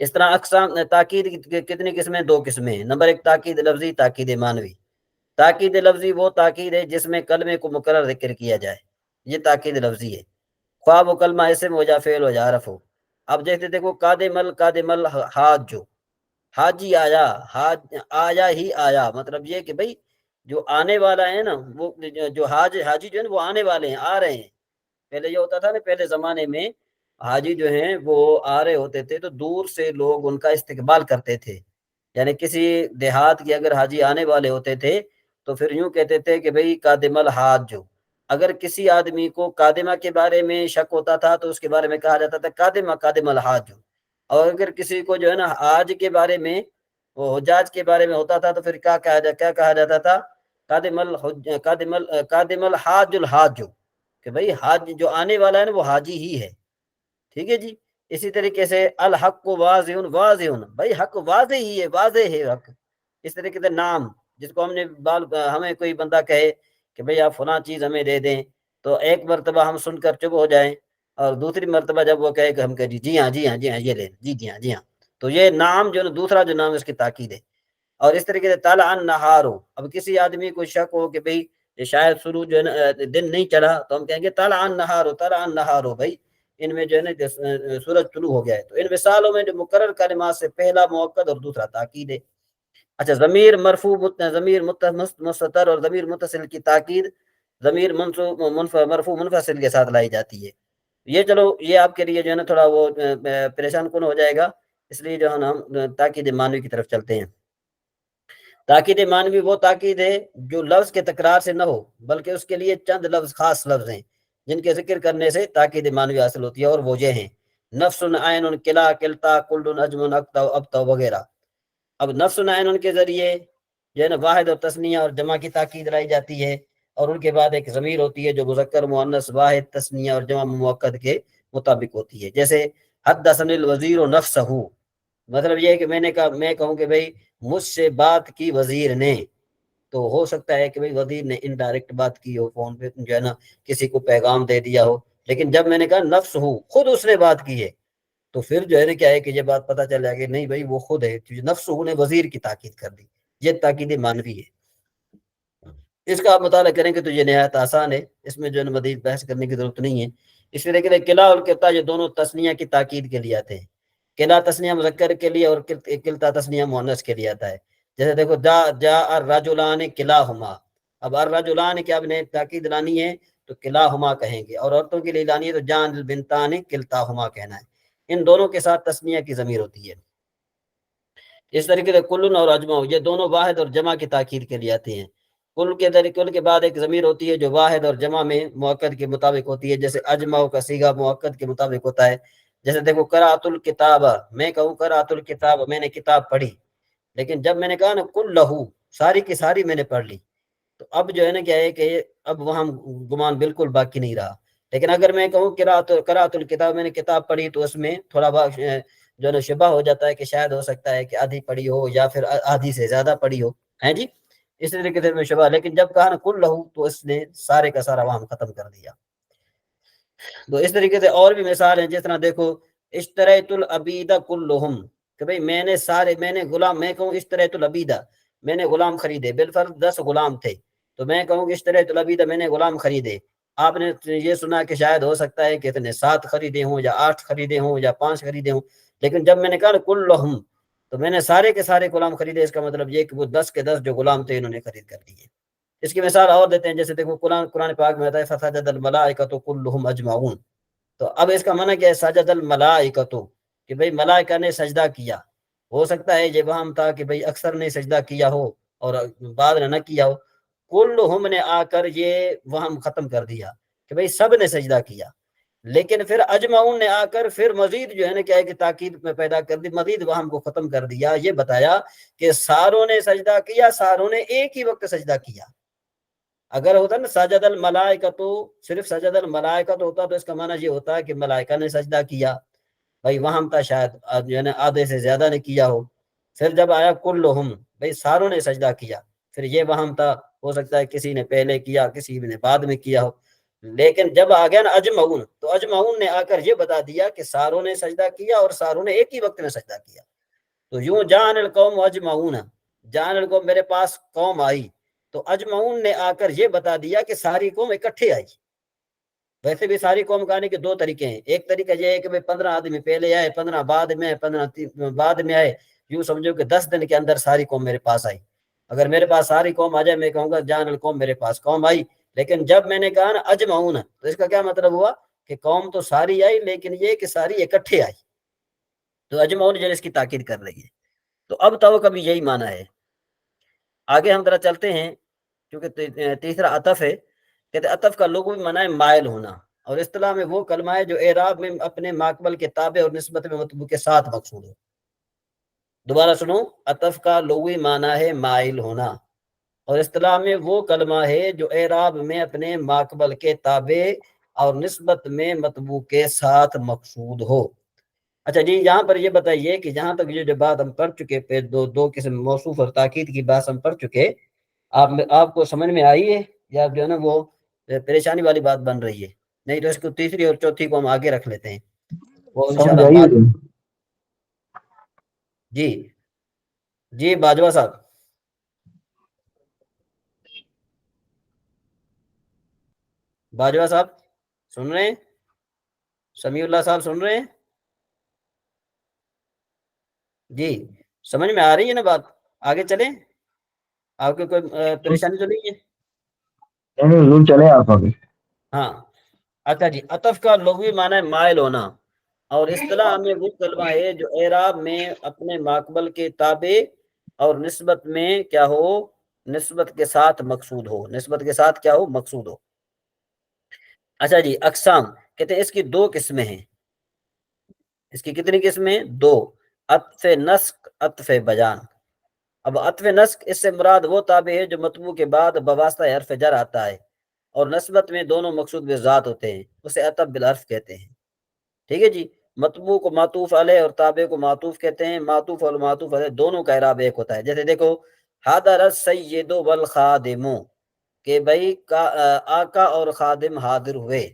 اس طرح اقسام تاکید کی کتنی قسمیں؟ 2 قسمیں ہیں. نمبر 1 تاکید لفظی، تاکید معنوی. تاکید لفظی وہ تاکید ہے جس میں کلمے کو مقرر ذکر کیا جائے، یہ تاکید لفظی ہے، خواہ وہ کلمہ اسم ہو یا فعل ہو یا حرف ہو. اب دیکھو قادم الحاج، حاجی آیا، آیا ہی آیا، مطلب یہ کہ بھئی جو آنے والا ہے نا وہ جو حاجی جو ہے نا وہ آنے والے ہیں، آ رہے ہیں. پہلے یہ ہوتا تھا نا، پہلے زمانے میں حاجی جو ہیں وہ آ رہے ہوتے تھے تو دور سے لوگ ان کا استقبال کرتے تھے. یعنی کسی دیہات کے اگر حاجی آنے والے ہوتے تھے تو پھر یوں کہتے تھے کہ بھئی قادم الحاج. اگر کسی آدمی کو قادمہ کے بارے میں شک ہوتا تھا تو اس کے بارے میں کہا جاتا تھا قادم الحاج. اور اگر کسی کو جو ہے نا حاج کے بارے میں، وہ حجاج کے بارے میں ہوتا تھا تو پھر کیا کہا جاتا تھا؟ قادم الحاج الحاج، کہ بھئی حاج جو آنے والا ہے نا وہ حاجی ہی ہے. ٹھیک ہے جی. اسی طریقے سے الحق واضح، بھئی حق واضح ہی ہے، واضح ہے حق. اس طریقے سے نام، جس کو ہم نے ہمیں کوئی بندہ کہے کہ بھئی آپ فلاں چیز ہمیں دے دیں، تو ایک مرتبہ ہم سن کر چپ ہو جائیں، اور دوسری مرتبہ جب وہ کہے کہ ہم کہیں جی ہاں یہ لیں، جی ہاں، تو یہ نام جو ہے دوسرا جو نام اس کی تاکید ہے. اور اس طریقے سے طلع النہار، اب کسی آدمی کو شک ہو کہ بھئی یہ شاید شروع جو ہے نا دن نہیں چڑھا تو ہم کہیں گے طلع النہار، بھئی ان میں جو ہے نا سورج طلوع ہو گیا ہے. تو ان مثالوں میں جو مقرر کلمات سے پہلا مؤکد اور دوسرا تاکید ہے. اچھا، ضمیر مرفوع، ضمیر مستتر اور ضمیر متصل کی تاکید ضمیر مرفوع منفصل کے ساتھ لائی جاتی ہے. یہ چلو یہ آپ کے لیے جو ہے نا تھوڑا وہ پریشان کن ہو جائے گا، اس لیے جو ہے نا ہم تاکید معنوی کی طرف چلتے ہیں. تاکید معنوی وہ تاکید ہے جو لفظ کے تکرار سے نہ ہو، بلکہ اس کے لیے چند لفظ، خاص لفظ ہیں جن کے ذکر کرنے سے تاکید معنوی حاصل ہوتی ہے، اور وہ یہ ہیں نفس، عین، کلا، کلتا، کل، اجم، اقتا، ابتا وغیرہ. اب نفس عین کے ذریعے جو ہے نا واحد اور تثنیہ اور جمع کی تاکید لائی جاتی ہے، اور ان کے بعد ایک ضمیر ہوتی ہے جو مذکر مؤنث واحد تثنیہ اور جمع مؤکد کے مطابق ہوتی ہے. جیسے حدثنی الوزیر نفسہ، مطلب یہ ہے کہ میں نے کہا، میں کہوں کہ بھئی مجھ سے بات کی وزیر نے، تو ہو سکتا ہے کہ بھئی وزیر نے انڈائریکٹ بات کی ہو، فون پہ جو ہے نا کسی کو پیغام دے دیا ہو، لیکن جب میں نے کہا نفس ہو، خود اس نے بات کی ہے، تو پھر جو ہے نا کیا ہے کہ یہ بات پتہ چل جائے کہ نہیں بھئی وہ خود ہے، نفس ہو نے وزیر کی تاکید کر دی. یہ تاکید معنوی ہے. اس کا آپ مطالعہ کریں گے تو یہ نہایت آسان ہے، اس میں جو ہے مزید بحث کرنے کی ضرورت نہیں ہے. اس لیے کہ قلع اور قلتا یہ دونوں تثنیہ کی تاکید کے لیے آتے ہیں. قلع تثنیہ مذکر کے لیے اور قلتا تثنیہ مؤنث کے لیے آتا ہے. جیسے دیکھو جا الرجلان کلاہما، اب الرجلان کی آپ نے تاکید لانی ہے تو کلاہما کہیں گے، اور عورتوں کے لیے لانی ہے تو جان البنتان کلتاہما کہنا ہے. ان دونوں کے ساتھ تثنیہ کی ضمیر ہوتی ہے. اس طریقے سے کلن اور اجمع یہ دونوں واحد اور جمع کی تاکید کے لیے آتے ہیں. کل کے بعد ایک ضمیر ہوتی ہے جو واحد اور جمع میں مؤکد کے مطابق ہوتی ہے، جیسے اجمع کا صیغہ مؤکد کے مطابق ہوتا ہے. جیسے دیکھو قرأت الکتاب، میں کہوں قرأت الکتاب، میں نے کتاب پڑھی، لیکن جب میں نے کہا نا کل لہو، ساری کی ساری میں نے پڑھ لی، تو اب جو ہے نا کیا ہے کہ اب وہاں گمان بالکل باقی نہیں رہا. لیکن اگر میں کہوں قرأت الکتاب، میں نے کتاب پڑھی، تو اس میں تھوڑا جو ہے نا شبہ ہو جاتا ہے کہ شاید ہو سکتا ہے کہ آدھی پڑھی ہو یا پھر آدھی سے زیادہ پڑھی ہو، ہیں جی، اس طریقے سے میں شبہ. لیکن جب کہا نا کل لہو تو اس نے سارے کا سارا وہاں ختم کر دیا. تو اس طریقے سے اور بھی مثال ہیں، جس طرح دیکھو اشتریت العبید کلہم، کہ بھئی میں نے غلام، میں کہوں اشتریت العبید، میں نے غلام خریدے، بالفرض 10 غلام تھے، تو میں کہوں کہ اشتریت العبید، میں نے غلام خریدے. آپ نے یہ سنا کہ شاید ہو سکتا ہے کہ اتنے 7 خریدے ہوں یا 8 خریدے ہوں یا 5 خریدے ہوں، لیکن جب میں نے کہا کلہم تو میں نے سارے کے سارے غلام خریدے. اس کا مطلب یہ کہ وہ 10 کے 10 جو غلام تھے انہوں نے خرید کر دیے. اس کی مثال اور دیتے ہیں، جیسے دیکھو قرآن پاک میں آتا ہے فسجد الملائکۃ کلہم اجمعون، تو اب اس کا معنی کیا ہے سجد الملائکۃ، کہ بھئی ملائکہ نے سجدہ کیا. ہو سکتا ہے یہ وہم تھا کہ بھئی اکثر نے سجدہ کیا ہو اور بعد نے نہ کیا ہو. کلہم نے آ کر یہ وہم ختم کر دیا کہ بھئی سب نے سجدہ کیا. لیکن پھر اجمعون نے آ کر پھر مزید جو ہے نا کیا ہے کہ تاکید میں پیدا کر دی، مزید وہم کو ختم کر دیا. یہ بتایا کہ ساروں نے سجدہ کیا، ساروں نے ایک ہی وقت سجدہ کیا. اگر ہوتا نا سجد الملائکۃ، صرف سجد الملائکۃ ہوتا تو اس کا معنی یہ ہوتا ہے کہ ملائکہ نے سجدہ کیا، بھائی وہم تھا شاید جو ہے نا آدھے سے زیادہ نے کیا ہو. پھر جب آیا کلہم، بھائی ساروں نے سجدہ کیا، پھر یہ وہم تھا، ہو سکتا ہے کسی نے پہلے کیا کسی نے بعد میں کیا ہو. لیکن جب آ گیا نا اجمعون، تو اجمعون نے آ کر یہ بتا دیا کہ ساروں نے سجدہ کیا اور ساروں نے ایک ہی وقت میں سجدہ کیا. تو یوں جان القوم اجمعون، جان القوم میرے پاس قوم آئی، تو اجمعون نے آ کر یہ بتا دیا کہ ساری قوم اکٹھے آئی. ویسے بھی ساری قوم کا آنے کے 2 طریقے ہیں. ایک طریقہ یہ ہے کہ 15 آدمی پہلے آئے، 15 بعد میں، 15 بعد میں آئے. یوں سمجھو کہ 10 دن کے اندر ساری قوم میرے پاس آئی. اگر میرے پاس ساری قوم آ جائے میں کہوں گا جان القوم میرے پاس قوم آئی. لیکن جب میں نے کہا نا اجمعون، تو اس کا کیا مطلب ہوا کہ قوم تو ساری آئی لیکن یہ کہ ساری اکٹھے آئی. تو اجمعون جو اس کی تاکید کر رہی ہے. تو اب تو کبھی یہی معنی ہے. آگے ہم ذرا چلتے ہیں، کیونکہ تیسرا عطف ہے. کہتے عطف کا لغوی معنی ہے مائل ہونا، اور اصطلاح میں وہ کلمہ ہے جو اعراب میں اپنے ماقبل کے تابع اور نسبت میں مطلوب کے ساتھ مقصود ہو. دوبارہ سنو، عطف کا لغوی معنی ہے مائل ہونا، اور اصطلاح میں وہ کلمہ ہے جو اعراب میں اپنے ماقبل کے تابع اور نسبت میں مطبوع کے ساتھ مقصود ہو. اچھا جی، یہاں پر یہ بتائیے کہ جہاں تک یہ جو بات ہم پڑھ چکے، پہ دو قسم موصوف اور تاکید کی بات ہم پڑھ چکے، آپ کو سمجھ میں آئی ہے یا جو ہے نا وہ پریشانی والی بات بن رہی ہے؟ نہیں تو اس کو تیسری اور چوتھی کو ہم آگے رکھ لیتے ہیں، وہ سمجھ انشاءاللہ آئی بعد. ہے؟ جی جی باجوہ صاحب، باجوہ صاحب سن رہے ہیں؟ سمیع اللہ صاحب سن رہے ہیں؟ جی سمجھ میں آ رہی ہے نا بات؟ آگے چلیں، آپ کو کوئی پریشانی تو نہیں ہے؟ نہیں حضور چلے آپ آگے. ہاں اچھا جی، عطف کا لغوی معنی ہے مائل ہونا، اور اصطلاح میں وہ کلمہ ہے جو اعراب میں اپنے ماقبل کے تابع اور نسبت میں کیا ہو، نسبت کے ساتھ مقصود ہو، نسبت کے ساتھ کیا ہو، مقصود ہو. اچھا جی، اقسام کہتے ہیں اس کی 2 قسمیں ہیں. اس کی کتنی قسمیں؟ 2. عطف نسق، عطف بیان. اب عطف نسق اس سے مراد وہ تابع ہے جو مطبوع کے بعد بواسطہ حرف جر آتا ہے اور نسبت میں دونوں مقصود بذات ہوتے ہیں، اسے عطف بالحرف کہتے ہیں. ٹھیک ہے جی. مطبوع کو معطوف علیہ اور تابع کو معطوف کہتے ہیں. معطوف اور معطوف علیہ دونوں کا اعراب ایک ہوتا ہے. جیسے دیکھو حاضر السید والخادم، کہ بھائی آقا اور خادم حاضر ہوئے.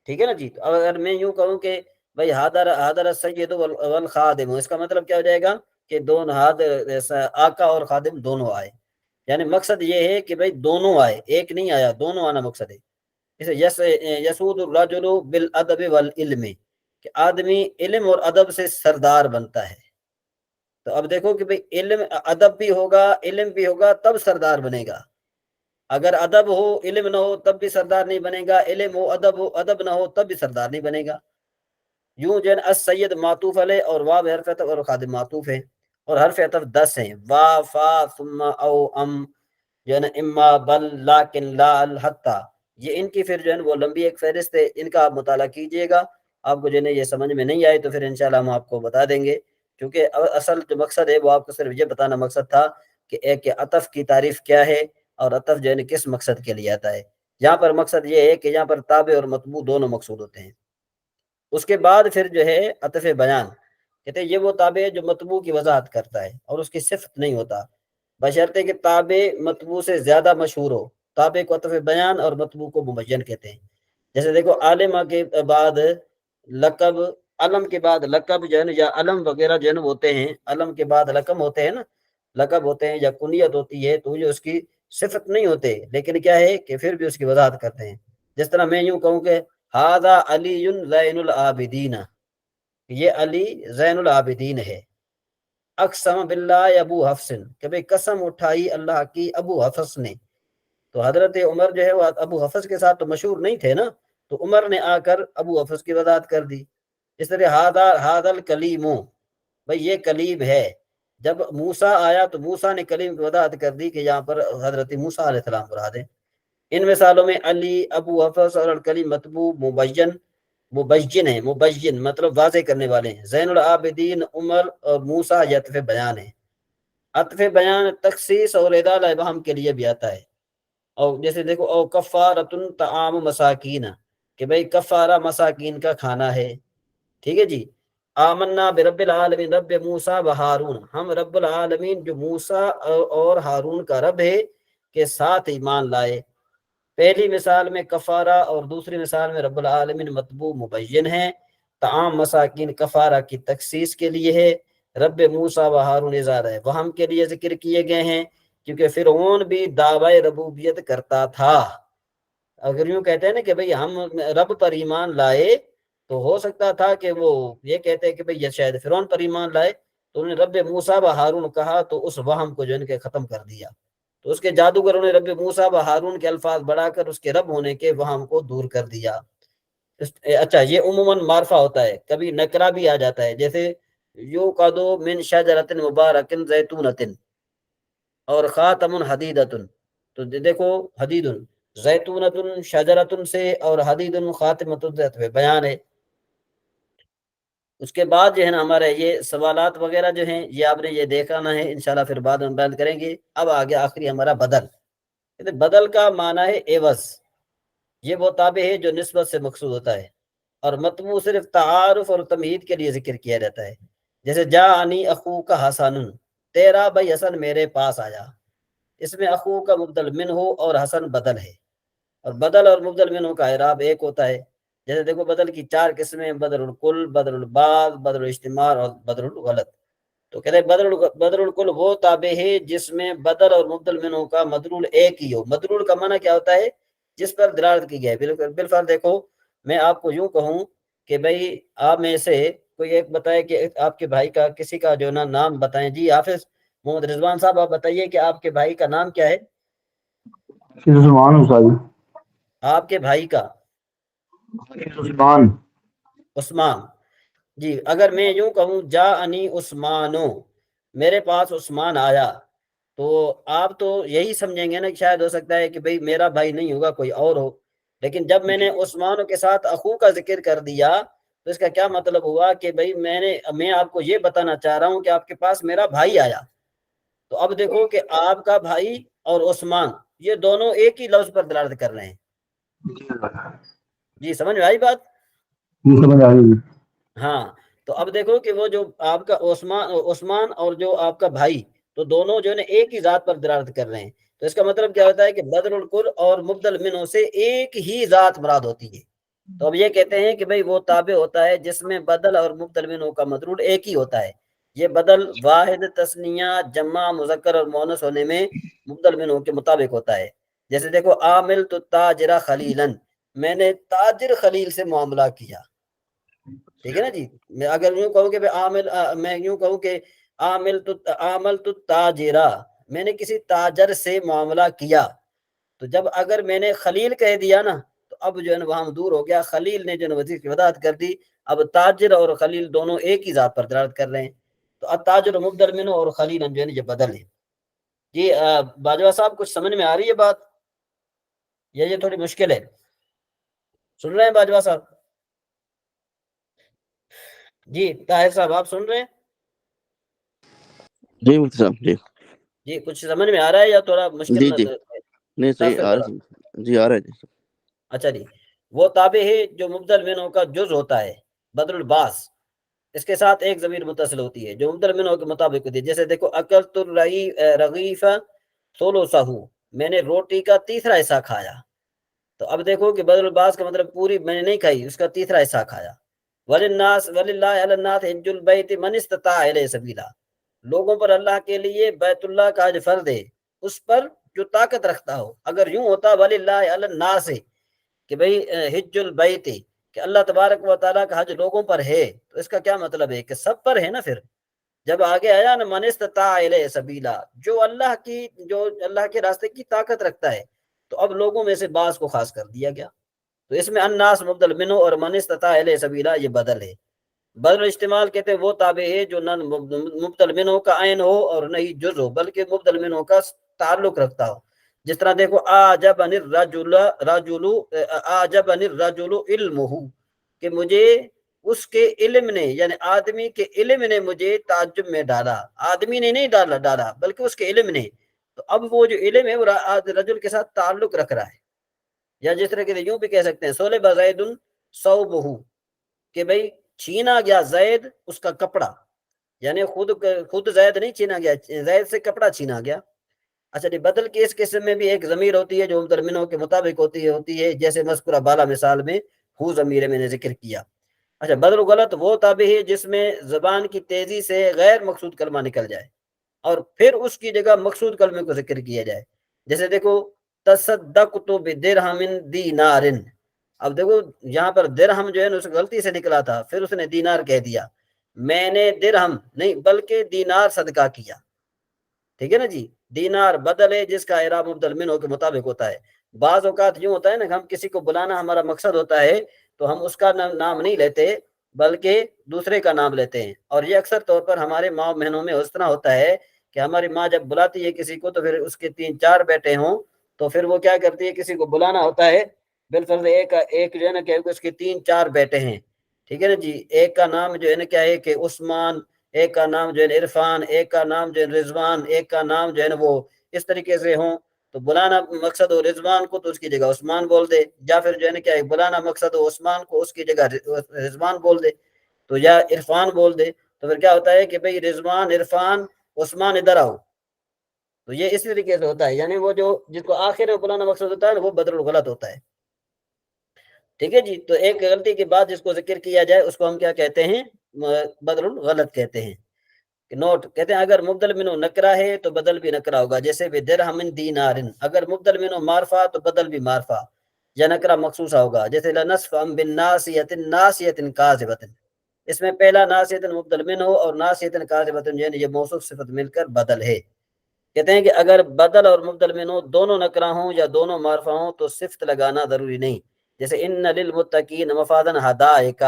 ٹھیک ہے نا جی. تو اگر میں یوں کہوں کہ بھائی حاضر السید والخادم، اس کا مطلب کیا ہو جائے گا کہ دونوں آقا اور خادم دونوں آئے. یعنی مقصد یہ ہے کہ بھائی دونوں آئے، ایک نہیں آیا، دونوں آنا مقصد ہے. یسود الرجل بالادب والعلم، کہ آدمی علم اور ادب سے سردار بنتا ہے. تو اب دیکھو کہ بھئی علم ادب بھی ہوگا، علم بھی ہوگا تب سردار بنے گا. اگر ادب ہو علم نہ ہو تب بھی سردار نہیں بنے گا، علم ہو ادب نہ ہو تب بھی سردار نہیں بنے گا. یوں جو ہے السید معطوف علیہ اور واو حرف عطف اور خادم معطوف ہے، اور حرف عطف 10 ہیں. وا فا ثم او ام، جو ہے نا اما بل لیکن لا الحتی، یہ ان کی پھر جو ہے وہ لمبی ایک فہرست ہے. ان کا آپ مطالعہ کیجئے گا. آپ کو جو ہے یہ سمجھ میں نہیں آئے تو پھر انشاءاللہ ہم آپ کو بتا دیں گے، کیونکہ اصل جو مقصد ہے وہ آپ کو صرف یہ بتانا مقصد تھا کہ ایک عطف کی تعریف کیا ہے اور عطف جو ہے کس مقصد کے لیے آتا ہے. یہاں پر مقصد یہ ہے کہ یہاں پر تابع اور مطبوع دونوں مقصود ہوتے ہیں. اس کے بعد پھر جو ہے عطف بیان، کہتے ہیں یہ وہ تابع ہے جو مطبوع کی وضاحت کرتا ہے اور اس کی صفت نہیں ہوتا، بشرطے کہ تابع مطبوع سے زیادہ مشہور ہو. تابع کو عطف بیان اور مطبوع کو مبین کہتے ہیں. جیسے دیکھو عالمہ کے بعد لقب، علم کے بعد لقب جو ہے نا، یا علم وغیرہ جو ہے نا ہوتے ہیں، علم کے بعد لقب ہوتے ہیں نا، لقب ہوتے ہیں یا کنیت ہوتی ہے، تو جو اس کی صفت نہیں ہوتے لیکن کیا ہے کہ پھر بھی اس کی وضاحت کرتے ہیں. جس طرح میں یوں کہوں کہ ھذا علی زین العابدین، یہ علی زین العابدین ہے. اقسم باللہ ابو حفص، کہ بھئی قسم اٹھائی اللہ کی ابو حفص نے. تو حضرت عمر جو ہے وہ ابو حفص کے ساتھ تو مشہور نہیں تھے نا، تو عمر نے آ کر ابو حفص کی وضاحت کر دی. اس طرح ھذا الکلیم، بھئی یہ کلیم ہے. جب موسیٰ آیا تو موسیٰ نے کلیم کی وضاحت کر دی کہ یہاں پر حضرت موسیٰ علیہ السلام مراد ہے. ان مثالوں میں علی، ابو حفص اور الکلیم مطبوع مبین ہے. مبین مطلب واضح کرنے والے ہیں. زین العابدین، عمر اور موسیٰ یہ عطف بیان ہے. عطف بیان تخصیص اور ادالہ ابہام کے لیے بھی آتا ہے. اور جیسے دیکھو او کفارۃ طعام مساکین، کہ بھئی کفارہ مساکین کا کھانا ہے. ٹھیک ہے جی. آمنا برب العالمین رب موسیٰ و ہارون، ہم رب العالمین جو موسیٰ اور ہارون کا رب ہے کے ساتھ ایمان لائے. پہلی مثال میں کفارہ اور دوسری مثال میں رب العالمین مطبوع مبین ہے. طعام مساکین کفارہ کی تخصیص کے لیے ہے، رب موسیٰ و ہارون اظہار ہے وہم کے لیے ذکر کیے گئے ہیں، کیونکہ فرعون بھی دعوی ربوبیت کرتا تھا. اگر یوں کہتے ہیں نا کہ بھئی ہم رب پر ایمان لائے، تو ہو سکتا تھا کہ وہ یہ کہتے ہیں کہ بھئی یہ شاید فرعون پر ایمان لائے، تو انہوں نے رب موسیٰ و ہارون کہا تو اس وہم کو جو ان کے ختم کر دیا. تو اس کے جادوگروں نے رب موسیٰ و ہارون کے الفاظ بڑھا کر اس کے رب ہونے کے وہم کو دور کر دیا. اچھا، یہ عموماً معرفہ ہوتا ہے، کبھی نکرہ بھی آ جاتا ہے. جیسے یوقد من شجرۃ مبارکۃ زیتونۃ اور خاتم حدیدۃ، تو دیکھو حدید زیتونۃ شجرۃ سے اور حدید خاتمۃ بیان ہے. اس کے بعد جو ہے نا ہمارے یہ سوالات وغیرہ جو ہیں یہ آپ نے یہ دیکھنا ہے، انشاءاللہ پھر بعد میں بیان کریں گے. اب آگے آخری ہمارا بدل. بدل کا معنی ہے عوض. یہ وہ تابع ہے جو نسبت سے مقصود ہوتا ہے، اور مطبوع صرف تعارف اور تمہید کے لیے ذکر کیا جاتا ہے. جیسے جاءنی اخوک حسن، تیرا بھائی حسن میرے پاس آیا. اس میں اخو کا مبدل منہ اور حسن بدل ہے، اور بدل اور مبدل منہ کا اعراب ایک ہوتا ہے. جیسے دیکھو بدل کی 4 قسمیں، بدل الکل، بدل البعض، بدل الاجتماع اور بدل الغلط. تو کہتے ہیں بدل الکل وہ تابع ہے جس میں بدل اور مبدل منہ کا مدلول ایک ہی ہو. مدلول کا معنی کیا ہوتا ہے؟ جس پر دلالت کی گئی. بالفعل دیکھو میں آپ کو یوں کہوں کہ بھئی آپ میں سے کوئی ایک بتائے کہ آپ کے بھائی کا کسی کا جو نا نام بتائیں. جی حافظ محمد رضوان صاحب آپ بتائیے کہ آپ کے بھائی کا نام کیا ہے؟ آپ کے بھائی کا عثمان. جی اگر میں یوں کہوں جاءنی عثمانو، میرے پاس عثمان آیا، تو آپ تو یہی سمجھیں گے نا کہ شاید ہو سکتا ہے کہ بھئی میرا بھائی نہیں ہوگا، کوئی اور ہو. لیکن جب میں نے عثمانوں کے ساتھ اخو کا ذکر کر دیا تو اس کا کیا مطلب ہوا کہ بھئی میں آپ کو یہ بتانا چاہ رہا ہوں کہ آپ کے پاس میرا بھائی آیا. تو اب دیکھو کہ آپ کا بھائی اور عثمان یہ دونوں ایک ہی لفظ پر دلالت کر رہے ہیں. جی سمجھ میں آئی بات؟ یہ سمجھ آ گئی. ہاں تو اب دیکھو کہ وہ جو آپ کا عثمان اور جو آپ کا بھائی تو دونوں جو ہے نا ایک ہی ذات پر دلالت کر رہے ہیں. تو اس کا مطلب کیا ہوتا ہے کہ بدل الکل اور مبدل منہ سے ایک ہی ذات مراد ہوتی ہے. تو اب یہ کہتے ہیں کہ بھئی وہ تابع ہوتا ہے جس میں بدل اور مبدل منہ کا مطلوب ایک ہی ہوتا ہے. یہ بدل واحد، تثنیہ، جمع، مذکر اور مؤنث ہونے میں مبدل منہ کے مطابق ہوتا ہے. جیسے دیکھو عامل تو تاجرہ خلیلن، میں نے تاجر خلیل سے معاملہ کیا. ٹھیک ہے نا جی. میں اگر یوں کہوں کہ میں یوں کہوں کہ عامل تو تاجرہ، میں نے کسی تاجر سے معاملہ کیا. تو جب اگر میں نے خلیل کہہ دیا نا تو اب جو ہے نا وہاں دور ہو گیا، خلیل نے جو ہے وظیفے کی وضاحت کر دی. اب تاجر اور خلیل دونوں ایک ہی ذات پر دلالت کر رہے ہیں. تو التاجر مبدل منہ اور خلیل جو ہے نا یہ بدل ہے. جی باجوہ صاحب کچھ سمجھ میں آ رہی ہے بات یا یہ تھوڑی مشکل ہے؟ سن رہے ہیں باجوہ صاحب؟ جی طاہر صاحب آپ سن رہے ہیں؟ جی مفتی صاحب جی جی کچھ سمجھ میں آ رہا ہے یا تھوڑا مشکل جی نہیں صحیح آ رہا ہے جی، آ رہا ہے جی. اچھا جی. وہ تابع ہے جو مبدل منہ کا جز ہوتا ہے، بدل الباس، اس کے ساتھ ایک ضمیر متصل ہوتی ہے جو مبدل منہ کے مطابق ہوتی ہے. جیسے دیکھو اکلت الرغیف ثلثہ، میں نے روٹی کا تیسرا حصہ کھایا. تو اب دیکھو کہ بدل الباس کا مطلب پوری میں نے نہیں کھائی، اس کا تیسرا حصہ کھایا. وللہ علی الناس حج البیت من استطاع الیہ سبیلا، لوگوں پر اللہ کے لیے بیت اللہ کا حج فرض ہے اس پر جو طاقت رکھتا ہو. اگر یوں ہوتا وللہ علی الناس کہ بھئی حج البیت کہ اللہ تبارک و تعالیٰ کا حج لوگوں پر ہے، تو اس کا کیا مطلب ہے کہ سب پر ہے نا. پھر جب آگے آیا نا من استطاع الیہ سبیلا، جو اللہ کے راستے کی طاقت رکھتا ہے، تو اب لوگوں میں سے بعض کو خاص کر دیا گیا. تو اس میں الناس مبدل منہ اور من استطاع الیہ سبیلا یہ بدل ہے. بدل استعمال کہتے ہیں وہ تابع ہے جو نہ مبدل منہ کا عین ہو اور نہ ہی جز ہو بلکہ مبدل منہ کا تعلق رکھتا ہو. جس طرح دیکھو اعجبنی الرجل علمہ، کہ مجھے اس کے علم نے، یعنی آدمی کے علم نے مجھے تعجب میں ڈالا. آدمی نے نہیں ڈالا بلکہ اس کے علم نے. تو اب وہ جو علم ہے وہ رجل کے ساتھ تعلق رکھ رہا ہے. یا جس طرح کے یوں بھی کہہ سکتے ہیں سولب زید ثوبہ، کہ بھئی چھینا گیا زید اس کا کپڑا، یعنی خود زید نہیں چھینا گیا، زید سے کپڑا چھینا گیا. اچھا جی. بدل کی اس قسم میں بھی ایک ضمیر ہوتی ہے جو مبدل منہ کے مطابق ہوتی ہے جیسے مذکورہ بالا مثال میں ہو ضمیر میں نے ذکر کیا. اچھا بدل غلط وہ تابع ہے جس میں زبان کی تیزی سے غیر مقصود کلمہ نکل جائے اور پھر اس کی جگہ مقصود کلمے کو ذکر کیا جائے. جیسے دیکھو تصدقت بدرہم دینار، اب دیکھو یہاں پر درہم جو ہے نا اس غلطی سے نکلا تھا، پھر اس نے دینار کہہ دیا. میں نے درہم نہیں بلکہ دینار صدقہ کیا. ٹھیک ہے نا جی. دینار بدل ہے جس کا اعراب مبدل منہ کے مطابق ہوتا ہے. بعض اوقات یوں ہوتا ہے نا کہ ہم کسی کو بلانا ہمارا مقصد ہوتا ہے تو ہم اس کا نام نہیں لیتے بلکہ دوسرے کا نام لیتے ہیں. اور یہ اکثر طور پر ہمارے ماں بہنوں میں اس طرح ہوتا ہے کہ ہماری ماں جب بلاتی ہے کسی کو تو پھر اس کے 3-4 بیٹے ہوں تو پھر وہ کیا کرتی ہے، کسی کو بلانا ہوتا ہے بالفرض ایک جو ہے نا کہ اس کے 3-4 بیٹے ہیں. ٹھیک ہے نا جی. ایک کا نام جو ہے نا کیا ہے کہ عثمان، ایک کا نام جو ہے عرفان، ایک کا نام جو ہے رضوان، ایک کا نام جو ہے نا وہ اس طریقے سے ہوں. تو بلانا مقصد ہو رضوان کو تو اس کی جگہ عثمان بول دے، یا پھر جو ہے نا کیا ہے بلانا مقصد ہو عثمان کو اس کی جگہ رضوان بول دے تو یا عرفان بول دے. تو پھر کیا ہوتا ہے کہ بھئی رضوان، عرفان، عثمان ادھر آؤ. تو یہ اسی طریقے سے ہوتا ہے، یعنی وہ جو جس کو آخر میں بلانا مقصد ہوتا ہے وہ بدل غلط ہوتا ہے. ٹھیک ہے جی. تو ایک غلطی کے بعد جس کو ذکر کیا جائے اس کو ہم کیا کہتے ہیں، بدل غلط کہتے ہیں. نوٹ کہتے ہیں اگر مبدل منہ نکرہ ہے تو بدل بھی نکرہ ہوگا. جیسے بدرہم دینار، اگر مبدل منہ معرفہ تو بدل بھی معرفہ یا نکرہ مخصوصہ ہوگا. جیسے لنصفم بالناسیۃ ناسیۃ کاذبۃ، اس میں پہلا ناسیۃ مبدل منہ اور ناسیۃ کاذبۃ یعنی یہ موصوف صفت مل کر بدل ہے. کہتے ہیں کہ اگر بدل اور مبدل منہ دونوں نکرہ ہوں یا دونوں معرفہ ہوں تو صفت لگانا ضروری نہیں. جیسے ان للمتقین مفازا حدائق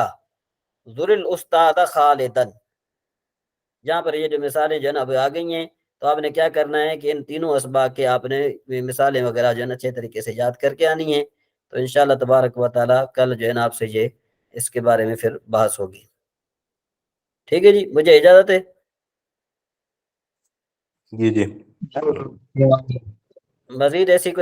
ذر الاستاد خالدا، یہاں پر یہ جو مثالیں جو ہے نا اب آ گئی ہیں تو آپ نے کیا کرنا ہے کہ ان تینوں اسباق کے آپ نے مثالیں وغیرہ جو ہے نا اچھے طریقے سے یاد کر کے آنی ہیں. تو انشاءاللہ تبارک و تعالیٰ کل جو ہے نا آپ سے یہ اس کے بارے میں پھر بحث ہوگی. ٹھیک ہے جی. مجھے اجازت ہے. جی جی مزید ایسی کوئی